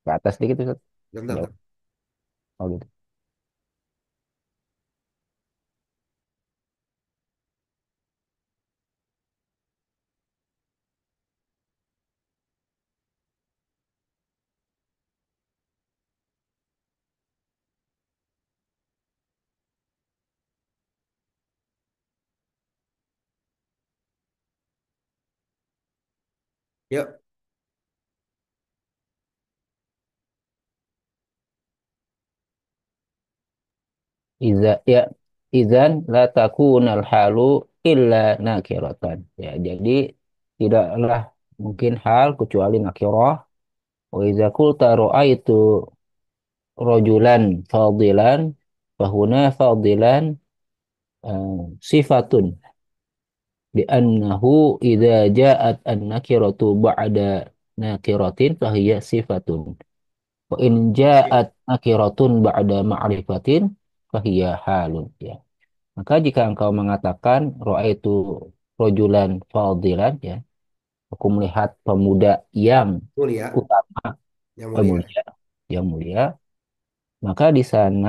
ke atas dikit Ustaz. bentar, Ada bentar. oh gitu. Yuk, Ya, idzan la takunal halu illa nakiratan. Ya, jadi tidaklah mungkin hal kecuali nakirah. Wa idza qulta ra'aitu rajulan fadilan fahuna fadilan sifatun li'annahu idza ja'at an-nakiratu ba'da nakiratin fahiya sifatun wa in ja'at nakiratun ba'da ma'rifatin fahiya halun, ya. Maka jika engkau mengatakan ra'aitu rajulan fadilan, ya, aku melihat pemuda yang mulia, utama, yang mulia. mulia, yang mulia, maka di sana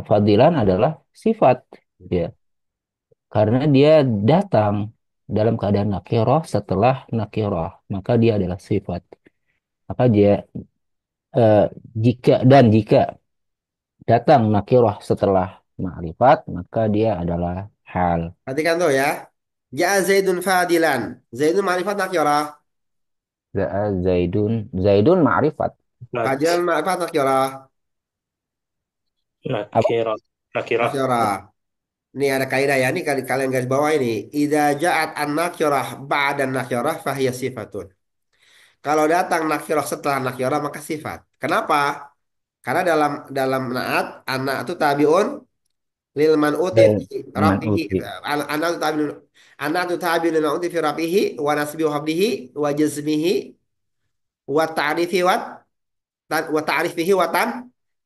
fadilan adalah sifat. Ya, karena dia datang dalam keadaan nakiroh setelah nakiroh, maka dia adalah sifat. Maka dia eh, jika datang nakiroh setelah ma'rifat, maka dia adalah hal. Perhatikan tuh ya. Ja'a Zaidun fadilan. Zaidun ma'rifat nakirah. Zaidun ma'rifat. Nak, Fadilan ma'rifat nakirah. Apa? nakirah. Nakirah. Nakirah. Ini ada kaidah ya. Ini kalian garis bawah ini. Idza ja'at an-nakirah ba'da nakirah fahiya sifatun. Kalau datang nakirah setelah nakirah maka sifat. Kenapa? Karena dalam dalam naat anak itu tabiun lil man'uti Dan fi rafihi. man'uti. Anak itu tabiun anak itu tabiun lil man'uti fi rafihi wa nasbi wa hablihi wa jazmihi wa ta'rifi wa ta'rifihi wa tan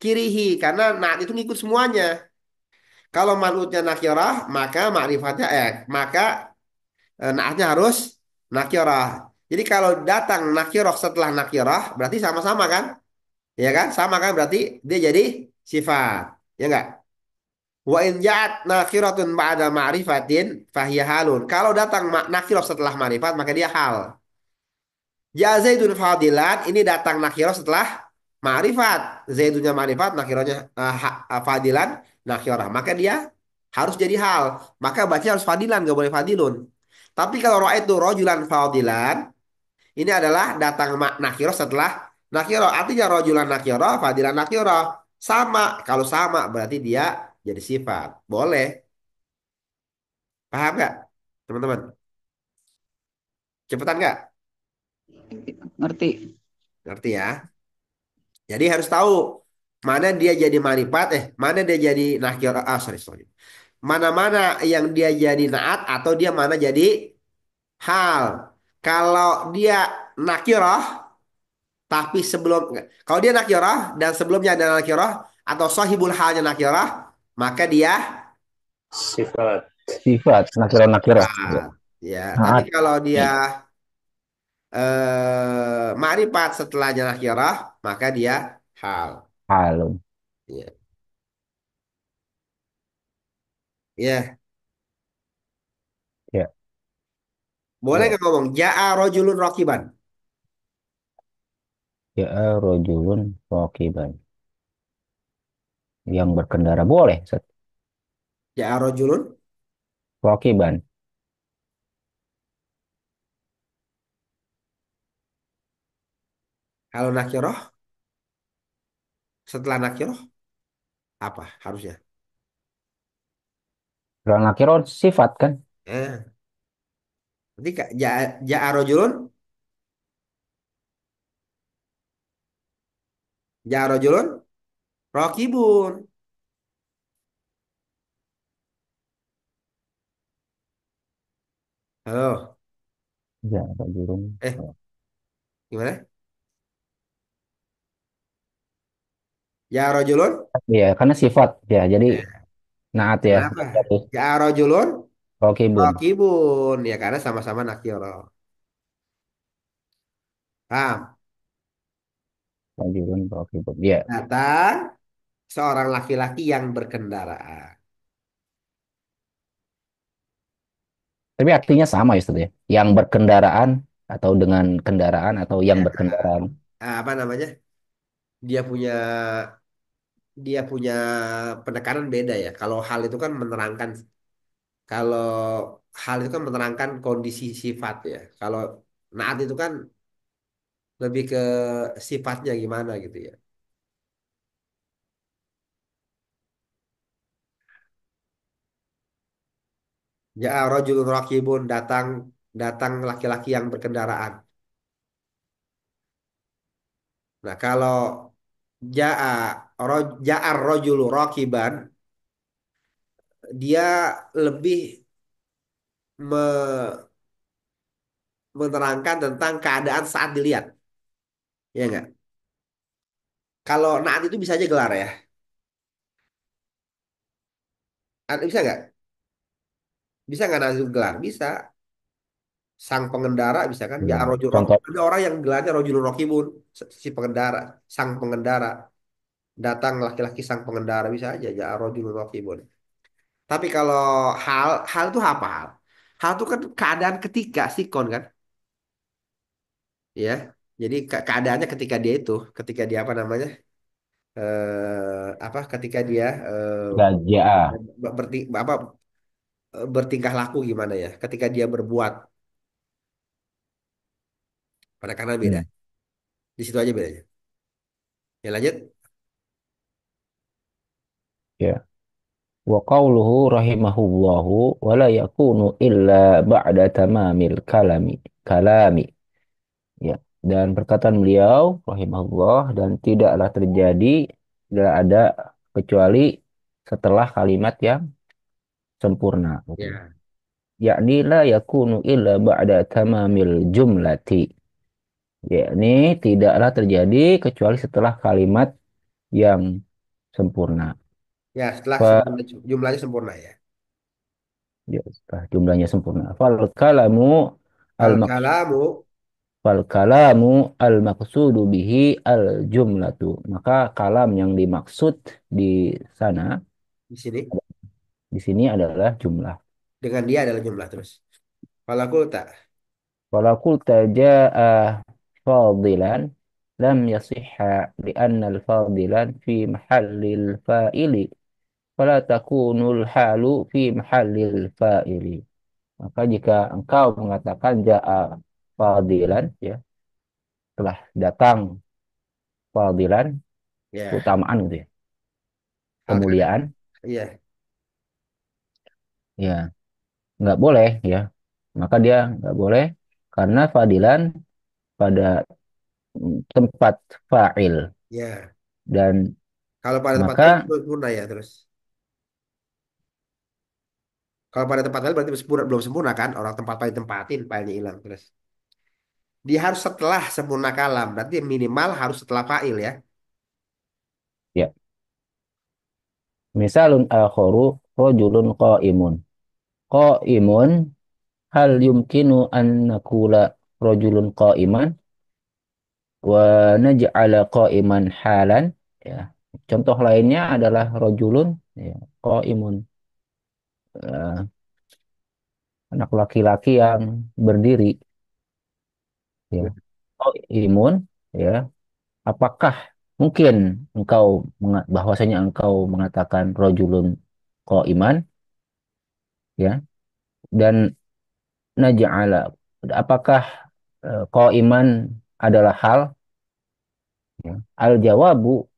kirihi karena naat itu ngikut semuanya. Kalau man'utnya nakirah maka ma'rifatnya maka naatnya harus nakirah. Jadi kalau datang nakirah setelah nakirah berarti sama-sama kan? Ya kan? Sama kan berarti dia jadi sifat. Ya enggak? Wa in ja'at nakhiratun ba'da ma'rifatin fahiya halun. Kalau datang nakhirah setelah ma'rifat maka dia hal. Ya Zaidun fadilan ini datang nakhirah setelah ma'rifat. Zaidunnya ma'rifat, nakhirahnya fadilan, nakhirah. Maka dia harus jadi hal. Maka baca harus fadilan, gak boleh fadilun. Tapi kalau ra'aitu rojulan fadilan ini adalah datang nakiro setelah nakiro. Artinya rojulan nakiro, fadilan nakiro. Sama. Kalau sama berarti dia jadi sifat. Boleh. Paham nggak, teman-teman? Cepetan nggak? Ngerti. Ngerti ya? Jadi harus tahu mana dia jadi marifat, mana dia jadi nakiro. Ah, sorry, sorry. Mana-mana yang dia jadi naat atau dia mana jadi hal. Kalau dia nakiroh, tapi sebelum kalau dia nakirah dan sebelumnya ada nakirah atau sahibul halnya nakirah, maka dia Sifat. Sifat nakirah. Ya. sifat. Ya, tapi Naat. kalau dia Ya. ma'rifat setelahnya nakirah, maka dia hal. Halun. Ya. Ya, Ya. boleh Ya. nggak ngomong ja'a rojulun rokiban? Ya rojulun rokiban. Yang berkendara boleh. Ustaz. Ja'a rojulun Rokiban. kalau nakirah setelah nakirah apa harusnya? Kalau nakirah sifat kan? Eh, nanti ja'a rojulun, ja'a rojulun rokibun. Halo, Ya rojulun. gimana? Ja'a rojulun. Ya karena sifat. Ya jadi naat ya. Kenapa? Jadi Ya rojulun rokibun. rokibun. Ya karena sama-sama nakiro. Paham? Rojulun rokibun. Ya. Datang seorang laki-laki yang berkendaraan. Tapi artinya sama ya Ustaz ya. Yang berkendaraan atau dengan kendaraan atau yang Ya, berkendaraan. apa namanya? Dia punya dia punya penekanan beda ya. Kalau hal itu kan menerangkan kalau hal itu kan menerangkan kondisi sifat ya. Kalau naat itu kan lebih ke sifatnya gimana gitu ya. Ya rojulun rokibun datang datang laki-laki yang berkendaraan. Nah, kalau ja'a ja'ar rojulu rokiban, dia lebih menerangkan tentang keadaan saat dilihat. Ya enggak? Kalau naat itu bisa aja gelar ya. Bisa nggak? Bisa nggak naat itu gelar? Bisa. Sang pengendara bisa kan? Ya, Ja'ar rojul contoh ada orang yang gelarnya rojulun rokibun. Si pengendara. Sang pengendara. Datang laki-laki sang pengendara. Bisa aja. Ja'ar rojulun rokibun. Tapi kalau hal, hal itu apa hal? Hal itu kan keadaan ketika sikon kan, ya. Jadi keadaannya ketika dia apa namanya, apa, ketika dia Gajah. apa, bertingkah laku gimana ya, ketika dia berbuat, pada karena beda. Hmm, Di situ aja bedanya. Ya lanjut. ya. Wa qawluhu rahimahullahu wa la yakunu illa ba'da tamamil kalami. Ya. Dan perkataan beliau rahimahullah dan tidaklah terjadi, tidak ada kecuali setelah kalimat yang sempurna gitu. Ya, Yakni la yakunu illa ba'da tamamil jumlati. Yakni tidaklah terjadi kecuali setelah kalimat yang sempurna. ya setelah Fa, jumlahnya sempurna ya. ya, setelah jumlahnya sempurna. Al Al kalamu, fal kalamu al maqsudu bihi al jumlatu. Maka kalam yang dimaksud di sana, di sini di sini adalah jumlah. dengan dia adalah jumlah terus. Kalau aku tak, Kalau qulta jaa fadilan lam yasihha li'anna al-fadilan fi mahallil fa'ili fala takunul halu fi mahallil fa'ili. Maka jika engkau mengatakan jaa fadilan, ya, telah datang fadilan, ya. keutamaan gitu ya, Al kadam, kemuliaan, iya. ya nggak boleh, ya. Maka dia nggak boleh karena fadilan pada tempat fa'il, Ya. dan Kalau pada tempat lain maka sempurna ya terus. Kalau pada tempat lain berarti sempurna, belum sempurna kan? Orang tempat lain tempatin, filenya hilang terus. Dia harus setelah sempurna kalam. Berarti minimal harus setelah fa'il ya. ya, misalun akharu rajulun qa'imun. Qa'imun, hal yumkinu an nakula rajulun qa'iman wa naj'ala qa'iman halan, ya. Contoh lainnya adalah rajulun, ya, qa'imun, eh, anak laki-laki yang berdiri, ya. Qa'imun, ya. Apakah mungkin bahwasanya engkau mengatakan rajulun qa'iman, ya, dan naj'ala, apakah qa'iman adalah hal, ya. Al jawabu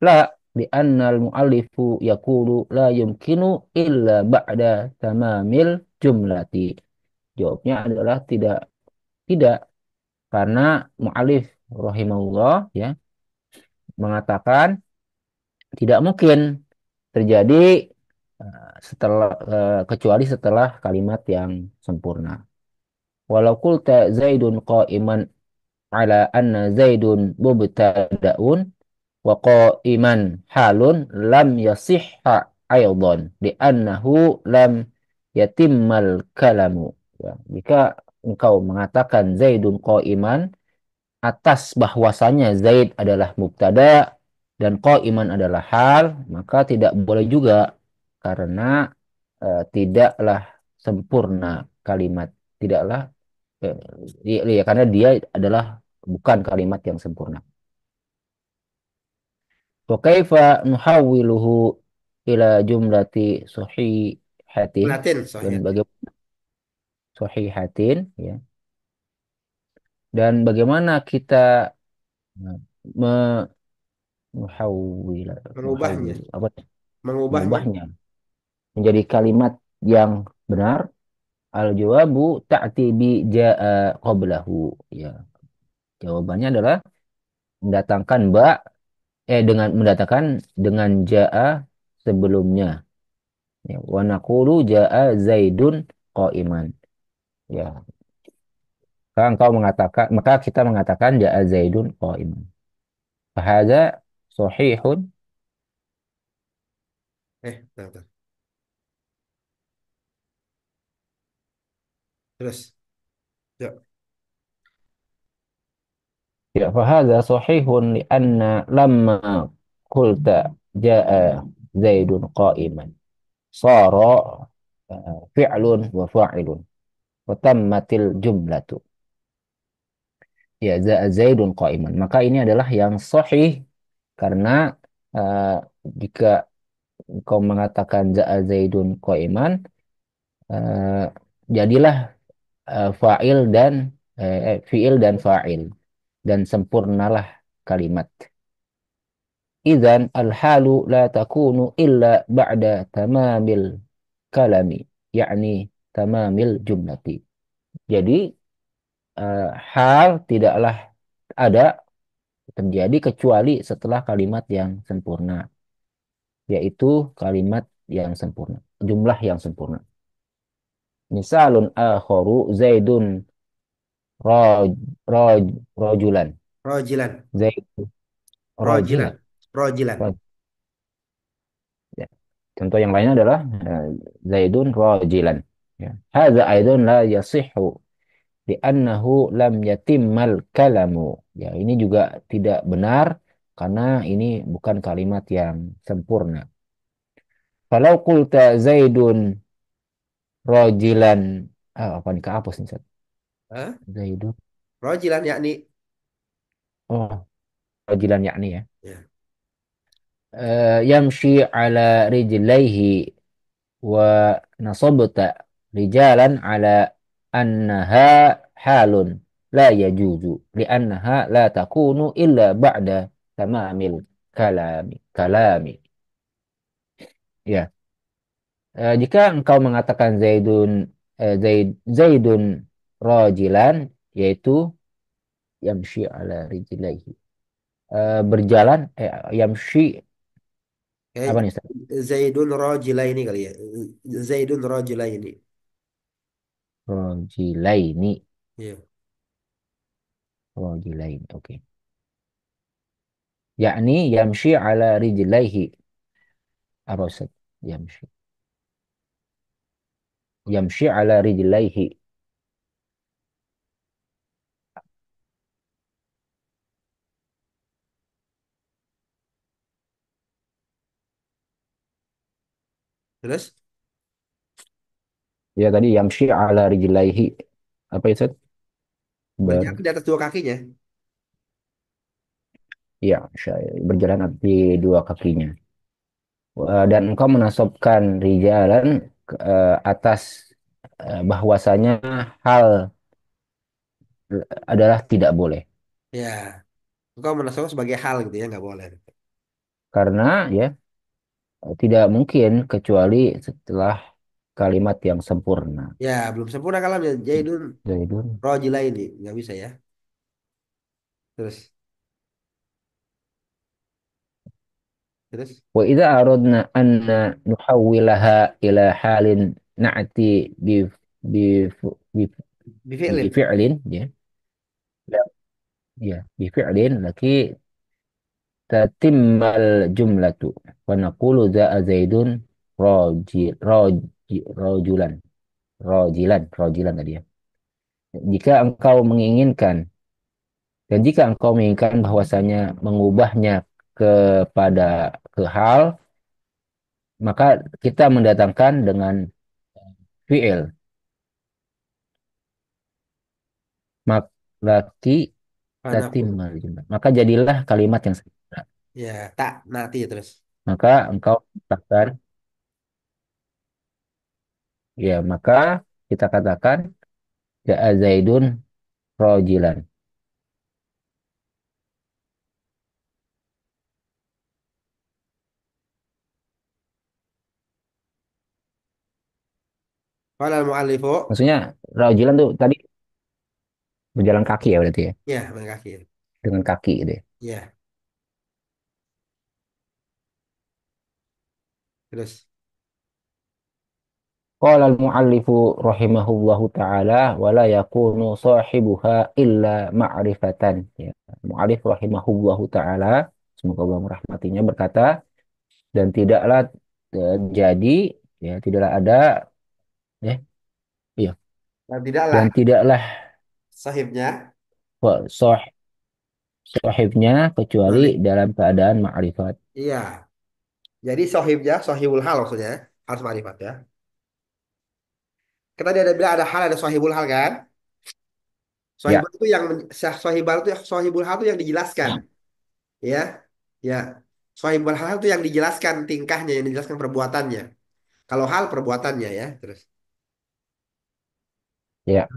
la, li'anna al muallifu yaqulu la yumkinu illa ba'da tamamil jumlati. Jawabnya adalah tidak, tidak, karena mu'allif rahimahullah, ya, mengatakan tidak mungkin terjadi kecuali setelah kalimat yang sempurna. Walau qulta Zaidun qa'iman ala anna Zaidun mubtada'un wa qa'iman halun lam yasihha aydan li'annahu lam yatimmal kalamu. Ya, jika engkau mengatakan Zaidun qa'iman atas bahwasanya Zaid adalah mubtada dan qa'iman adalah hal, maka tidak boleh juga karena tidaklah sempurna kalimat, tidaklah, eh, ya, karena dia adalah bukan kalimat yang sempurna. Wa kaifa nuhawwiluhu ila jumlati sahihatin, Latin dan sahih. bagaimana sahihatin, ya, dan bagaimana kita me muhawwil Mengubahnya. apa, Mengubahnya. mengubahnya menjadi kalimat yang benar. Al jawabu ta'ti bi jaa qablahu, ya. Jawabannya adalah mendatangkan dengan mendatangkan dengan jaa sebelumnya, ya. Wa naqulu jaa Zaidun qa'iman, ya. Maka kita mengatakan jaa Zaidun qa'iman. Fahadza sahihun. Nah, nah. Terus. Ya. Ya, fahadza sahihun lianna lamma qulta jaa Zaidun qa'iman. sara fi'lun wa fa'ilun wa tammatil jumlatu. Ya, Zaidun qa'iman. Maka ini adalah yang sahih karena eh, jika kau mengatakan Zaidun qa'iman, eh, jadilah fa'il dan fi'il dan fa'il dan sempurnalah kalimat. Idzan al-halu la takunu illa ba'da tamamil kalami, yakni tamamil jumlati. Jadi hal tidaklah ada terjadi kecuali setelah kalimat yang sempurna, yaitu kalimat yang sempurna, jumlah yang sempurna. Misalun akharu Zaidun raj, raj, rajulan. Rojilan. Zaid Rojilan. rajilan. Rojilan. Raj- ya. Contoh yang lainnya adalah Zaidun rajilan. Ya. Hadza aidan la yasihhu li'annahu lam yatimmal kalamu. Ya, ini juga tidak benar karena ini bukan kalimat yang sempurna. Kalau qulta Zaidun rajilan, apa nih kehapus nih Ustaz? Hah? Zaidun, Rojilan yakni. oh rajilan yakni ya. Ya. Yamshi ala rijlaihi wa nasabta rijalan ala annaha halun la yajuzu li'annaha la takunu illa ba'da tamamil kalami. Ya, jika engkau mengatakan Zaidun rajilan, yaitu yamshi ala rijlaihi, berjalan, yamshi Kayak apa nih Ustaz? Zaidun Rojilaini kali ya. Zaidun Rojilaini. Rajilaini, Iya. rajilaini, oke. Yakni yamshi ala rijlaihi, apa Ustaz? Yamshi. Yamshi ala rijlaihi. Terus Ya tadi yamshi ala rijlaihi. Apa itu? berjalan di atas dua kakinya. Ya, berjalan di dua kakinya. Dan engkau menasabkan rijalan atas bahwasanya hal adalah tidak boleh. Ya. Engkau menasabkan sebagai hal gitu ya, nggak boleh. Karena ya tidak mungkin kecuali setelah kalimat yang sempurna. Ya, belum sempurna kalamnya. Zaidun Zaidun. Rojilaini. Nggak bisa ya. Terus. Terus. وإذا أردنا أن نحولها إلى حال نأتي بف... بف... Bifi'lin. بفعل بفعل لكي تتم الجملة ونقول ذا زيد راجلا راجلا tadi ya. Jika engkau menginginkan dan jika engkau menginginkan bahwasanya mengubahnya kepada ke hal, maka kita mendatangkan dengan fi'il mak laki Panakul. tatimmal jumlah. Maka jadilah kalimat yang sempurna. Ya, tak nanti terus. Maka engkau katakan, ya maka kita katakan ja'a Zaidun rajilan. Qala al-mu'allifu. Maksudnya rajilan tuh tadi berjalan kaki ya berarti ya, Ya, dengan kaki. dengan kaki gitu ya. Ya, terus. Qala al-mu'allifu rahimahullahu ta'ala wa la yakunu sahibuha illa ma'rifatan. Ya. Mu'allif rahimahullahu ta'ala, semoga Allah merahmatinya, berkata, dan tidaklah jadi, ya tidaklah ada, ya iya, Dan tidaklah dan tidaklah sahibnya. sah- sahibnya kecuali Mari. dalam keadaan ma'rifat. Iya. Jadi sahibnya, sahibul hal maksudnya. harus ma'rifat ya. Kita dia ada bilang ada hal, ada sohibul hal kan? Ya, Sohibul itu yang sohibul itu sohibul hal itu yang dijelaskan, ya, ya. Sohibul hal itu yang dijelaskan tingkahnya, yang dijelaskan perbuatannya. Kalau hal perbuatannya ya, terus. ya.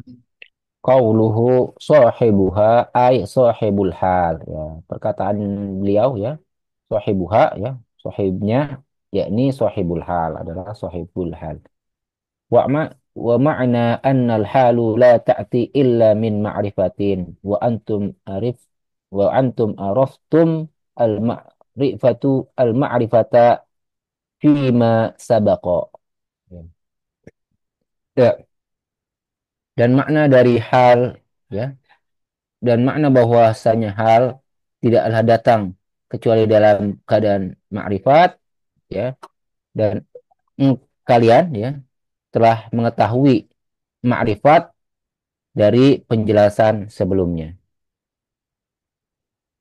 Qauluhu sahibuha ay sahibul hal. Ya, perkataan beliau ya, sahibuha ya, sahibnya yakni sahibul hal adalah sahibul hal. Wa ma'na anna al-halu la ta'ti illa min ma'rifatin wa antum araftum al-ma'rifata fima sabaqa. Ya. Ya, dan makna dari hal ya, dan makna bahwasanya hal tidaklah datang kecuali dalam keadaan ma'rifat ya, dan kalian ya telah mengetahui ma'rifat dari penjelasan sebelumnya,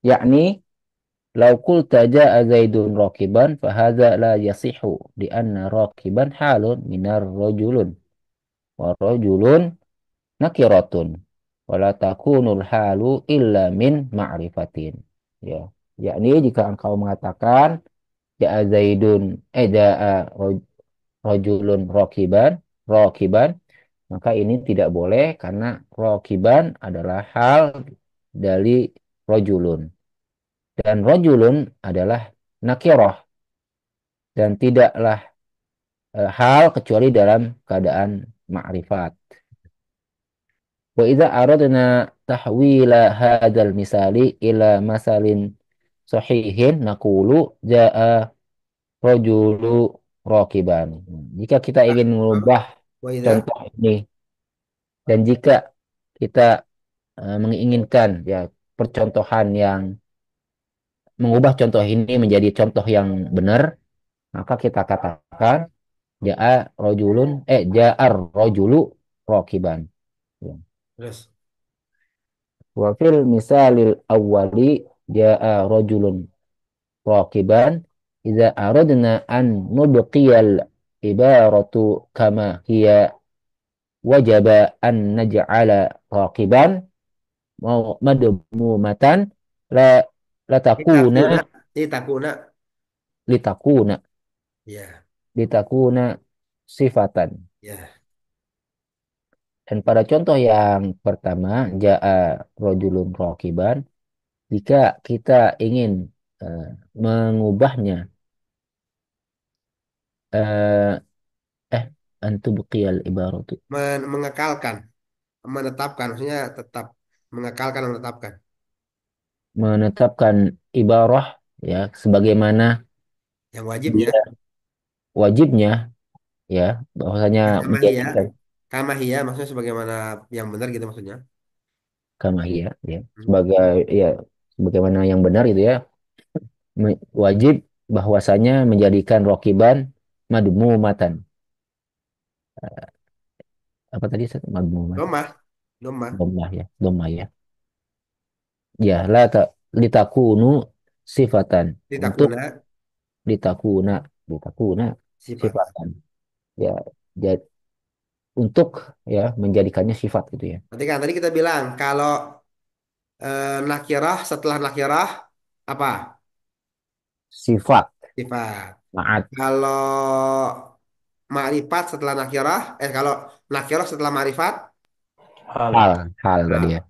yakni lau qulta ja'a zaidun rakiban fahadza la yasihu di anna rakiban halun minar rajulun wa rajulun nakiratun wala takunul halu illa min ma'rifatin. Ya, yakni jika engkau mengatakan ja'a zaidun ja'a rajulun rakiban, maka ini tidak boleh karena rakiban adalah hal dari rajulun, dan rajulun adalah nakirah, dan tidaklah hal kecuali dalam keadaan ma'rifat. Wa idza aradna tahwila hadzal misali ila masalin sahihin naqulu jaa rajulu rakiban. Jika kita ingin mengubah Wa idza contoh ini, dan jika kita menginginkan ya percontohan yang mengubah contoh ini menjadi contoh yang benar, maka kita katakan ja'ar rajulu rakiban. Ya. terus. Wa fil misalil awwali ja'a rajulun raqiban idza aradna an nubqiyal ibaratu kama hiya wajaba an naj'ala raqiban madmumatan la latakuna Litakuna, litakuna. litakuna Ya, litakuna sifatan. ya. Dan pada contoh yang pertama ja'a rajulun raqiban, jika kita ingin eh, mengubahnya eh antubqiyal ibaratu, Mengekalkan, menetapkan, maksudnya tetap mengekalkan, menetapkan. menetapkan ibarah ya sebagaimana Yang wajibnya, dia wajibnya ya, bahwasanya kamahia, menjadikan kamahia, maksudnya sebagaimana yang benar gitu maksudnya. kama ya ya Hmm. sebagai ya sebagaimana yang benar itu ya, wajib bahwasanya menjadikan rokiban madmumatan. Apa tadi madmumat, Domah, domah, dhammah ya, dhammah ya, ya la ta litakunu sifatan, untuk litakuna, litakuna litakuna sifat. sifatan ya, ja- untuk ya menjadikannya sifat gitu ya, Berarti kan tadi kita bilang kalau nakirah setelah nakirah apa? sifat Sifat. maat Kalau ma'rifat setelah nakirah, kalau nakirah setelah ma'rifat, Hal. hal tadi ya, hal.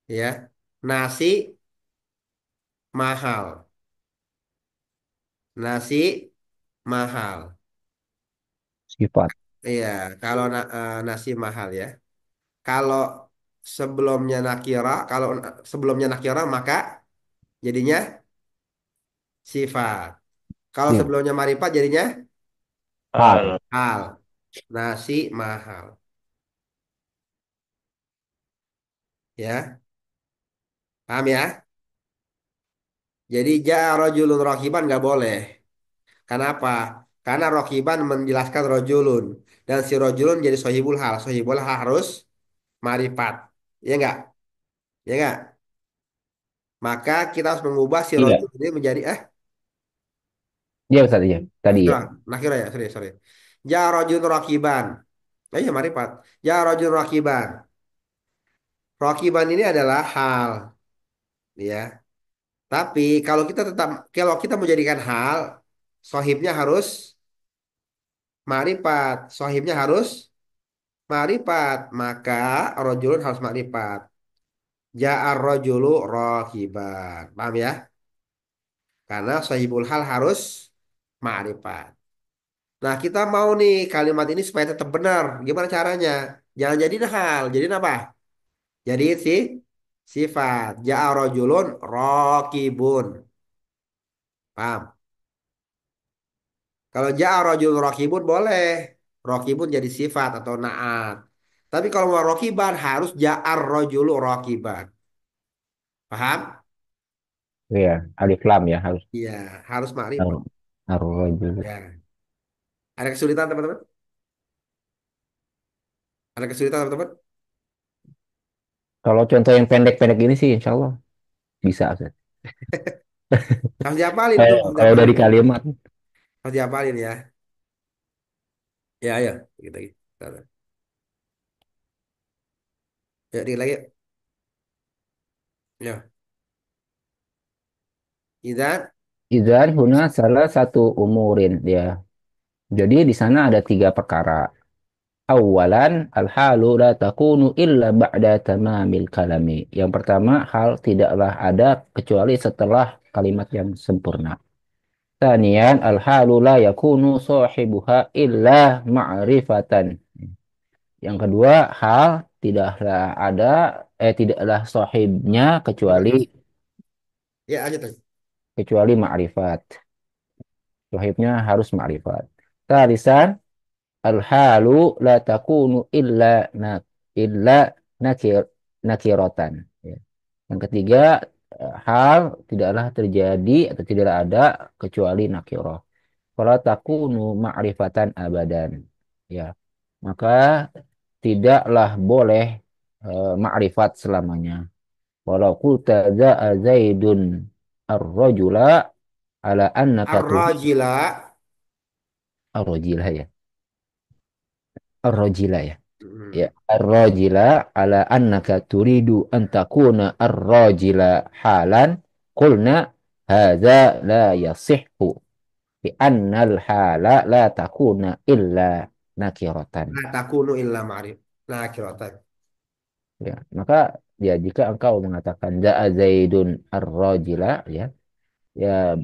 Ya, nasi mahal, nasi mahal. sifat Iya, kalau nasi mahal ya. Kalau sebelumnya nakira, kalau sebelumnya nakira maka jadinya sifat. Kalau ya, sebelumnya marifat jadinya Hal. hal. Nasi mahal. Ya, paham ya? Jadi rojulun rohiban nggak boleh. Kenapa? Karena rohiban menjelaskan rojulun. Dan si rojulun jadi sohibul hal. Sohibul hal harus marifat. Ya enggak? Ya enggak? Maka kita harus mengubah si iya rojul ini menjadi Dia Ustaz ya. Tadi ya. Nakirah, nakirah ya, sorry, sorry. Ja rajul rakiban. Ya maripat. Ja rajul rakiban. Rakiban ini adalah hal, ya. Tapi kalau kita menjadikan hal, sohibnya harus marifat. Sohibnya harus marifat. Maka rojulun harus marifat. Ja'ar rojulu rakiban. Paham ya? Karena sohibul hal harus marifat. Nah, kita mau nih kalimat ini supaya tetap benar. Gimana caranya? Jangan jadiin hal. Jadiin apa? Jadiin sifat. Ja'a rojulun rokibun. Paham? Kalau ja'a rojulun rokibun boleh. Rokibun jadi sifat atau naat. Tapi kalau mau rokiban harus ja'ar rojulu rokiban. Paham? Iya, alif lam ya harus. Iya, harus makrifat. Harus rajul. Ya. Ada kesulitan teman-teman? Ada kesulitan teman-teman? Kalau contoh yang pendek-pendek ini sih insya Allah bisa Ustaz. Harus diapalin tuh, harus Kalau diapalin dari ya. kalimat. Harus diapalin ya. Ya, ayo. Kita lagi. Ya, dikit lagi. Ya. Idan. Idzan huna salah satu umurin ya. Jadi di sana ada tiga perkara. Awalan, al-halu la takunu illa ba'da tamamil kalami. Yang pertama, hal tidaklah ada kecuali setelah kalimat yang sempurna. Tanian, al-halu la yakunu sahibuha illa ma'rifatan. Yang kedua, hal tidaklah sahibnya kecuali Lanjut. Ya, lanjut. Lanjut. kecuali ma'rifat. Sahibnya harus ma'rifat. Talisan, al-halu la takunu illa nakir nakiratan. Ya. Yang ketiga, hal tidaklah terjadi atau tidaklah ada kecuali nakirah. Fala takunu ma'rifatan abadan. Ya. Maka tidaklah boleh ma'rifat selamanya. Walau qulta za'a zaidun ar-rajula ala annaka turid Ar-rajila. ar-rajila ya. Ar-rajila ya. Ya, Hmm. ar-rajila ala annaka turidu an takuna ar-rajila halan qulna hadza la yasihhu bi annal hala la takuna illa nakiratan. La takunu illa ma'rif. Nah, kiratan. Ya, maka ya jika engkau mengatakan za'a zaidun ar-rajila ya, ya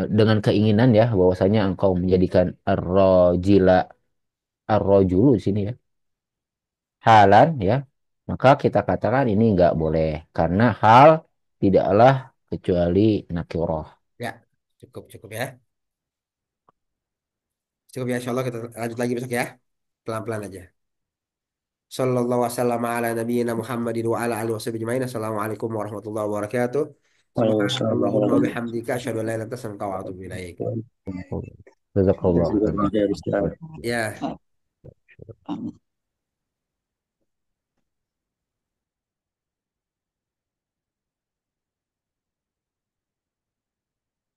dengan keinginan ya bahwasanya engkau menjadikan ar-rajila ar-rajulu di sini ya halan ya, maka kita katakan ini nggak boleh karena hal tidaklah kecuali nakirah. Ya, cukup cukup ya. Cukup ya, insya Allah kita lanjut lagi besok ya. Pelan-pelan aja. Sallallahu wasallam ala nabiyyina Muhammadin wa ala alihi wasallam ajma'in. Assalamualaikum warahmatullahi wabarakatuh. Waalaikumsalam Subhanakallahumma wa warahmatullahi bihamdika asyhadu an la ilaha illa anta astaghfiruka wa atubu ilaik. wabarakatuh. Jazakallah Juga khairan. ada istirahat. Ya. Amin.